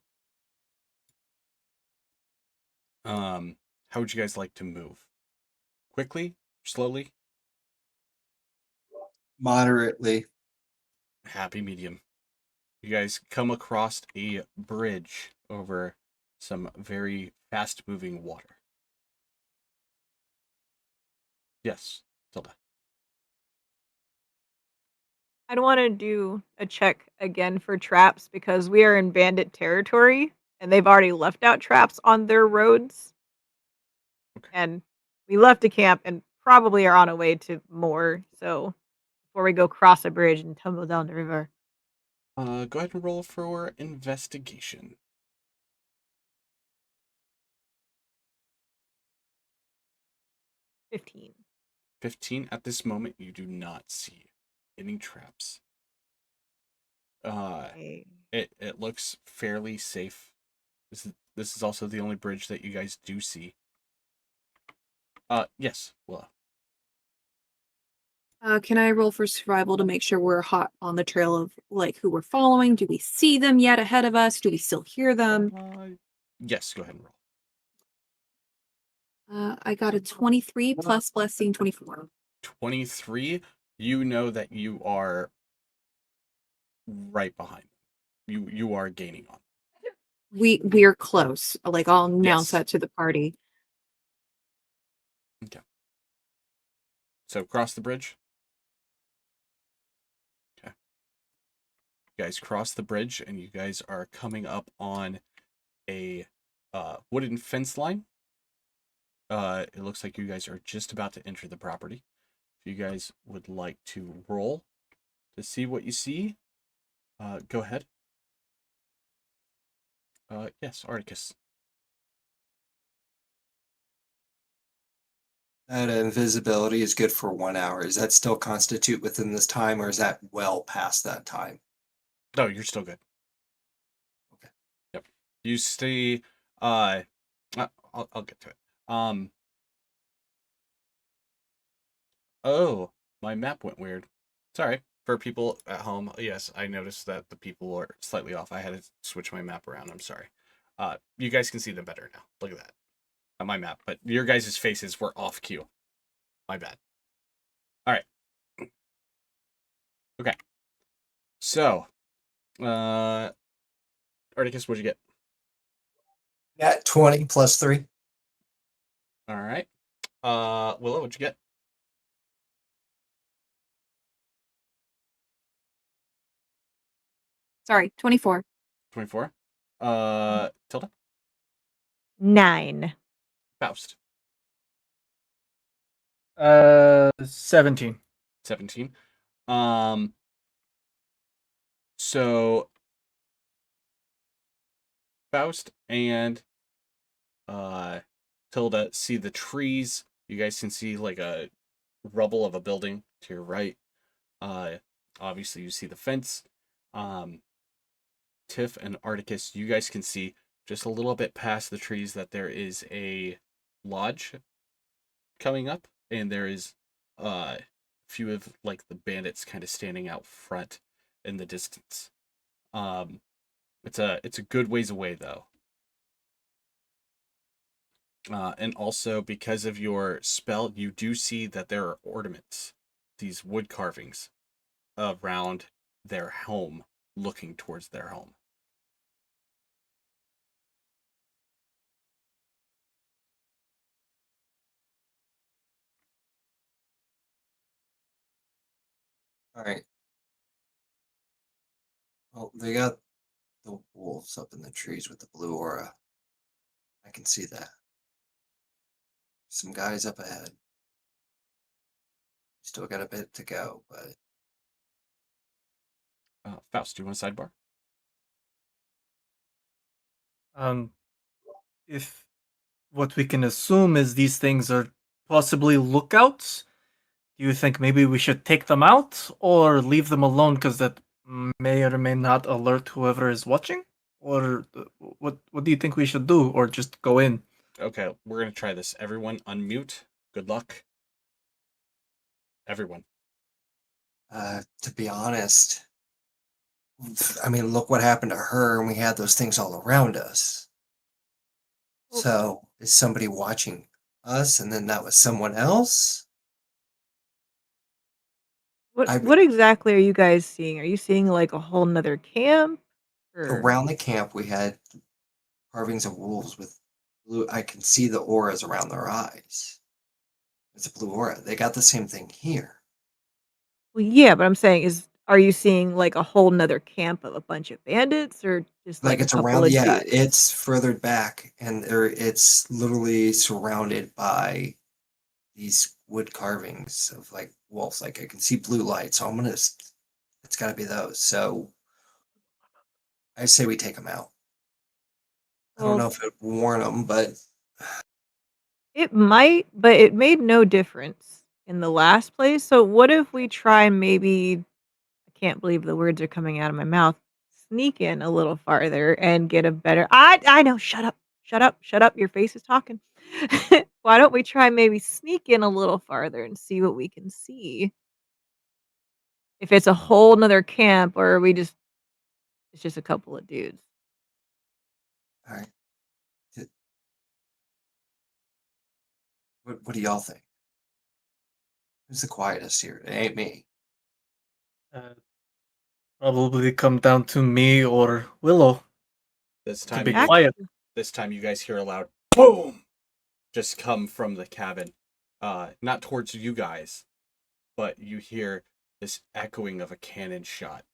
B: How would you guys like to move? Quickly? Slowly?
E: Moderately.
B: Happy medium. You guys come across a bridge over some very fast-moving water. Yes, Tilda.
F: I'd want to do a check again for traps because we are in bandit territory and they've already left out traps on their roads.
B: Okay.
F: And we left a camp and probably are on our way to more. So before we go cross a bridge and tumble down the river.
B: Go ahead and roll for investigation.
F: 15.
B: 15. At this moment, you do not see any traps.
F: Okay.
B: It looks fairly safe. This is also the only bridge that you guys do see. Yes, well.
C: Can I roll for survival to make sure we're hot on the trail of like who we're following? Do we see them yet ahead of us? Do we still hear them?
B: Yes, go ahead and roll.
C: I got a 23 plus blessing 24.
B: 23. You know that you are right behind them. You are gaining on them.
C: We're close. Like I'll announce
B: Yes.
C: that to the party.
B: Okay. So cross the bridge. Okay. You guys cross the bridge and you guys are coming up on a wooden fence line. It looks like you guys are just about to enter the property. If you guys would like to roll to see what you see, go ahead. Yes, Articus.
E: That invisibility is good for 1 hour. Does that still constitute within this time, or is that well past that time?
B: No, you're still good.
E: Okay.
B: Yep. You stay. I'll get to it. Oh, my map went weird. Sorry for people at home. Yes, I noticed that the people are slightly off. I had to switch my map around. I'm sorry. You guys can see them better now. Look at that. Not my map, but your guys' faces were off cue. My bad. All right. Okay. So, Articus, what'd you get?
E: At 20 plus 3.
B: All right. Willow, what'd you get?
C: Sorry, 24.
B: 24. Tilda?
F: 9.
B: Faust?
D: 17.
B: 17. So Faust and Tilda see the trees. You guys can see like a rubble of a building to your right. Obviously you see the fence. Tiff and Articus, you guys can see just a little bit past the trees that there is a lodge coming up, and there is a few of like the bandits kind of standing out front in the distance. It's a good ways away though. And also because of your spell, you do see that there are ornaments, these wood carvings around their home, looking towards their home.
E: All right. Well, they got the wolves up in the trees with the blue aura. I can see that. Some guys up ahead. Still got a bit to go, but
B: Faust, do you want a sidebar?
D: If what we can assume is these things are possibly lookouts, do you think maybe we should take them out or leave them alone because that may or may not alert whoever is watching? Or what do you think we should do, or just go in?
B: Okay, we're gonna try this. Everyone, unmute. Good luck. Everyone.
E: to be honest, I mean, look what happened to her, and we had those things all around us.
F: Well-
E: So, is somebody watching us, and then that was someone else? I-
F: What exactly are you guys seeing? Are you seeing like a whole nother camp? Or
E: Around the camp, we had carvings of wolves with blue. I can see the auras around their eyes. It's a blue aura. They got the same thing here.
F: well, yeah, but I'm saying are you seeing like a whole nother camp of a bunch of bandits or just like
E: Like
F: a
E: it's
F: couple
E: around,
F: of
E: yeah,
F: dudes?
E: it's further back, and it's literally surrounded by these wood carvings of like wolves. Like I can see blue light, so it's got to be those. So I say we take them out. I don't
F: Well,
E: know if it would warn them, but
F: it might, but it made no difference in the last place. So what if we try maybe I can't believe the words are coming out of my mouth. Sneak in a little farther and get a better I know, shut up. Shut up. Shut up. Your face is talking. Why don't we try maybe sneak in a little farther and see what we can see? If it's a whole nother camp or are we just it's just a couple of dudes.
E: all right. Th- what do y'all think? Who's the quietest here? It ain't me.
D: Uh, Probably come down to me or Willow
B: This
D: to
B: time
D: be
B: you
D: quiet.
B: this time you guys hear a loud boom just come from the cabin. Not towards you guys, but you hear this echoing of a cannon shot.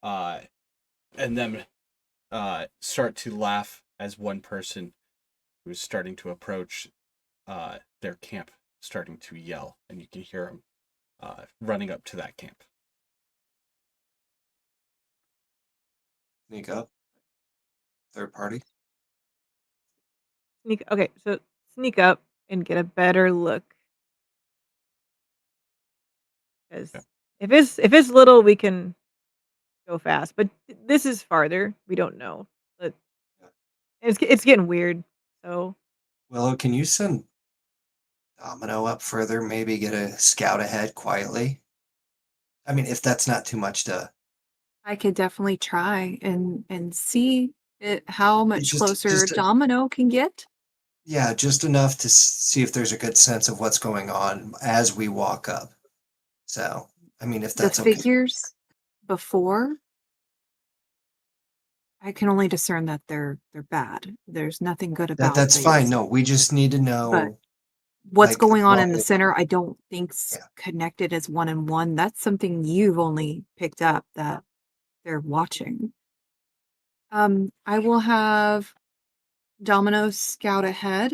B: And then start to laugh as one person who is starting to approach their camp starting to yell, and you can hear them running up to that camp.
E: Sneak up. Third party.
F: So sneak up and get a better look. Because
B: Yeah.
F: if it's little, we can go fast. But this is farther. We don't know. But it's getting weird. So
E: Willow, can you send Domino up further? Maybe get a scout ahead quietly. I mean, if that's not too much to.
C: I could definitely try and see how much closer Domino can get.
E: Yeah, just enough to see if there's a good sense of what's going on as we walk up. So, I mean, if
C: The
E: that's okay.
C: figures before, I can only discern that they're bad. There's nothing good about
E: That's
C: these.
E: fine. No, we just need to know
C: What's
E: like,
C: going on in the
E: what-
C: center, I don't think's
E: Yeah.
C: connected as one and one. That's something you've only picked up that they're watching. I will have Domino scout ahead.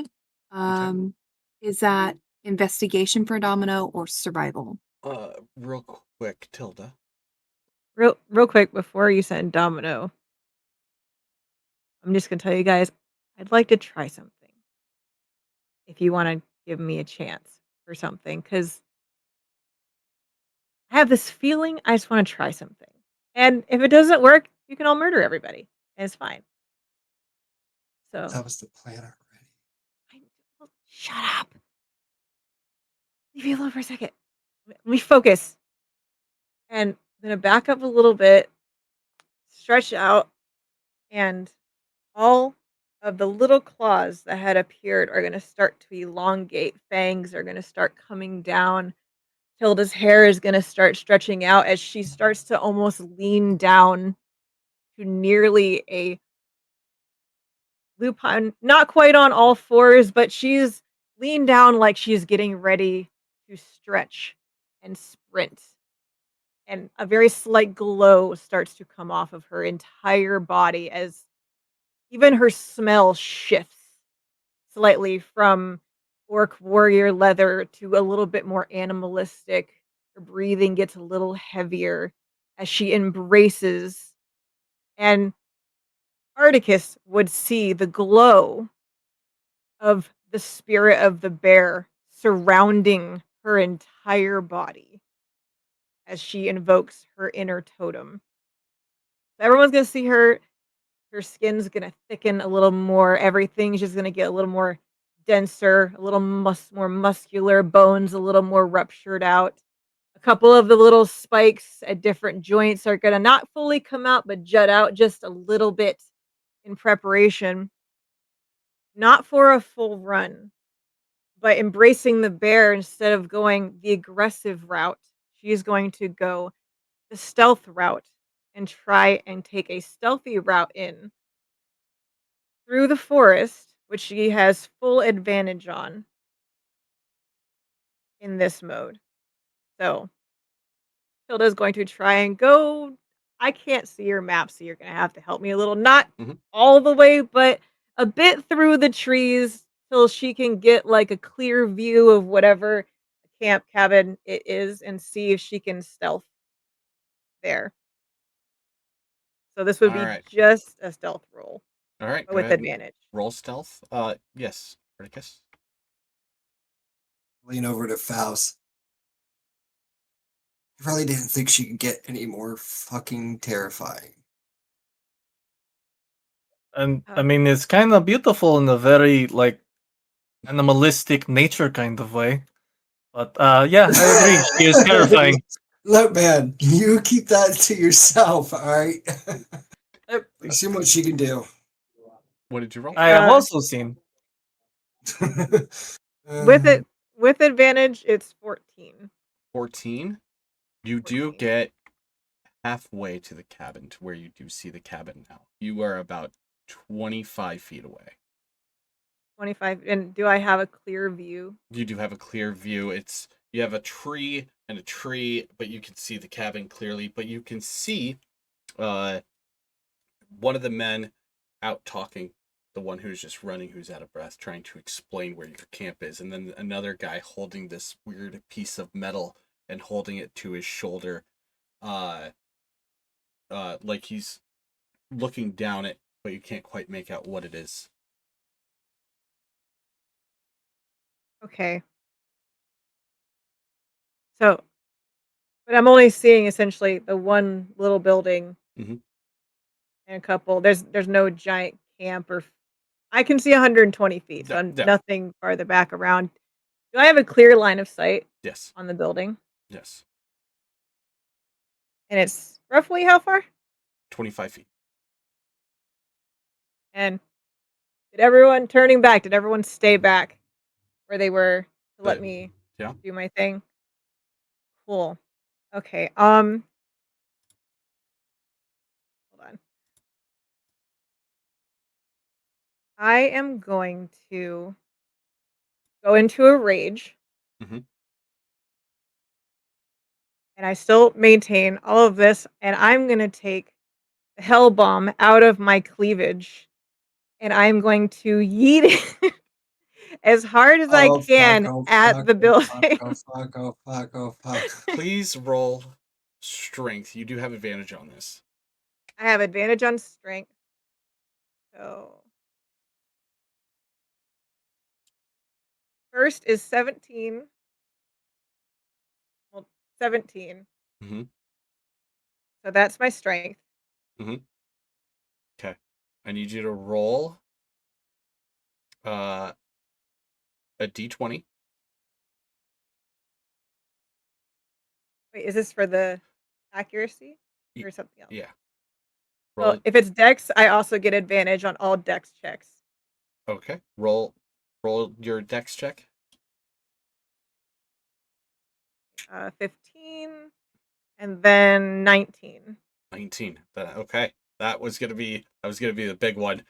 C: Is that investigation for Domino or survival?
B: Real quick, Tilda.
F: Real quick before you send Domino, I'm just gonna tell you guys, I'd like to try something. If you want to give me a chance for something, because I have this feeling I just want to try something. And if it doesn't work, you can all murder everybody, and it's fine. So
E: That was the plan already.
F: well, shut up. Leave me alone for a second. Let me focus. And I'm gonna back up a little bit, stretch out, and all of the little claws that had appeared are gonna start to elongate. Fangs are gonna start coming down. Tilda's hair is gonna start stretching out as she starts to almost lean down to nearly a lupine, not quite on all fours, but she's leaned down like she's getting ready to stretch and sprint. And a very slight glow starts to come off of her entire body as even her smell shifts slightly from orc warrior leather to a little bit more animalistic. Her breathing gets a little heavier as she embraces, and Articus would see the glow of the spirit of the bear surrounding her entire body as she invokes her inner totem. So everyone's gonna see her skin's gonna thicken a little more, everything's just gonna get a little more denser, a little more muscular, bones a little more ruptured out. A couple of the little spikes at different joints are gonna not fully come out, but jut out just a little bit in preparation. Not for a full run, but embracing the bear instead of going the aggressive route. She's going to go the stealth route and try and take a stealthy route in through the forest, which she has full advantage on in this mode. So Hilda's going to try and go. I can't see your map, so you're going to have to help me a little. Not
B: Mhm.
F: all the way, but a bit through the trees till she can get like a clear view of whatever camp cabin it is and see if she can stealth there. So this would
B: All
F: be
B: right.
F: just a stealth roll,
B: All right.
F: but
B: Go
F: with
B: ahead and
F: advantage.
B: roll stealth. Yes, Articus.
E: Lean over to Faust. I probably didn't think she could get any more fucking terrifying.
D: And I mean, it's kind of beautiful in a very like animalistic nature kind of way. But yeah, I agree. She is terrifying.
E: Look, man, you keep that to yourself, all right? We've seen what she can do.
B: What did you roll?
D: I have also seen.
F: With advantage, it's 14.
B: 14. You do
F: 14.
B: get halfway to the cabin, to where you do see the cabin now. You are about 25 feet away.
F: 25. And do I have a clear view?
B: You do have a clear view. You have a tree and a tree, but you can see the cabin clearly. But you can see one of the men out talking, the one who's just running, who's out of breath, trying to explain where your camp is, and then another guy holding this weird piece of metal and holding it to his shoulder, like he's looking down it, but you can't quite make out what it is.
F: Okay. So, but I'm only seeing essentially the one little building
B: Mhm.
F: and a couple. There's no giant camp or. I can see 120 feet, so
B: Yeah.
F: nothing farther back around. Do I have a clear line of sight
B: Yes.
F: on the building?
B: Yes.
F: And it's roughly how far?
B: 25 feet.
F: And did everyone turning back? Did everyone stay back where they were to let
B: But,
F: me
B: yeah.
F: do my thing? Cool. Okay. Hold on. I am going to go into a rage.
B: Mhm.
F: And I still maintain all of this, and I'm gonna take the hell bomb out of my cleavage, and I'm going to yeet it as hard as I
E: Oh fuck!
F: can
E: Oh
F: at
E: fuck!
F: the
E: Oh fuck!
F: building.
E: Oh fuck! Oh fuck! Oh fuck!
B: Please roll strength. You do have advantage on this.
F: I have advantage on strength. So first is 17. Well, 17.
B: Mm-hmm.
F: So that's my strength.
B: Okay. I need you to roll a d20.
F: Wait, is this for the accuracy
B: Y-
F: or something else?
B: Yeah.
F: Well,
B: Roll.
F: if it's dex, I also get advantage on all dex checks.
B: Okay. Roll your dex check.
F: 15 and then 19.
B: 19. Okay. That was gonna be the big one.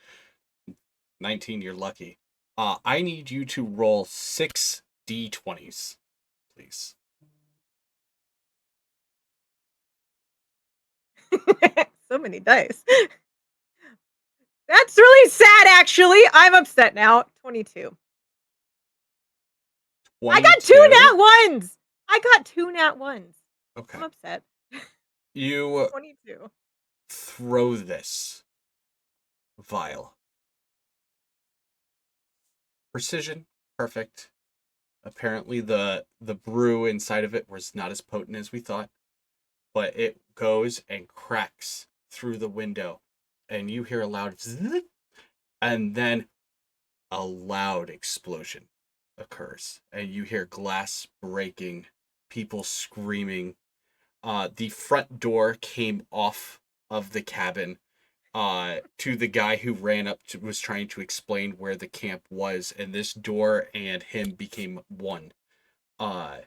B: 19, you're lucky. I need you to roll 6 d20s, please.
F: So many dice. That's really sad, actually. I'm upset now. 22. I got 2 nat ones. I got 2 nat ones.
B: Okay.
F: I'm upset.
B: You
F: 22.
B: throw this vial. Precision, perfect. Apparently the brew inside of it was not as potent as we thought, but it goes and cracks through the window, and you hear a loud zzz, and then a loud explosion occurs, and you hear glass breaking, people screaming. The front door came off of the cabin to the guy who ran up to was trying to explain where the camp was, and this door and him became one. Uh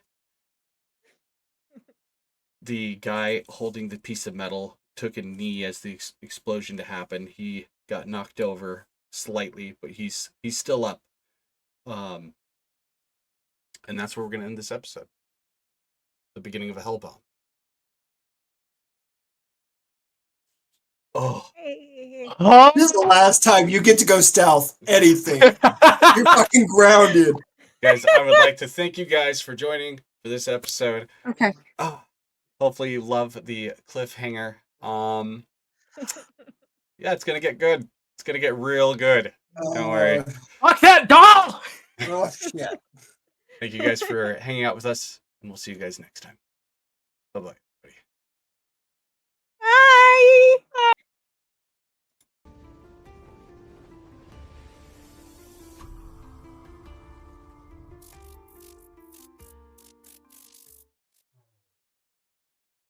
B: the guy holding the piece of metal took a knee as the explosion to happen. He got knocked over slightly, but he's still up. Um and that's where we're going to end this episode. The beginning of a hell bomb. Oh.
F: Hey.
E: This is the last time you get to go stealth. Anything. You're fucking grounded.
B: Guys, I would like to thank you guys for joining for this episode.
C: Okay.
B: Hopefully you love the cliffhanger. Yeah, it's gonna get good. It's gonna get real good. Don't worry.
D: Fuck that doll!
E: Oh shit.
B: Thank you guys for hanging out with us, and we'll see you guys next time. Bye-bye.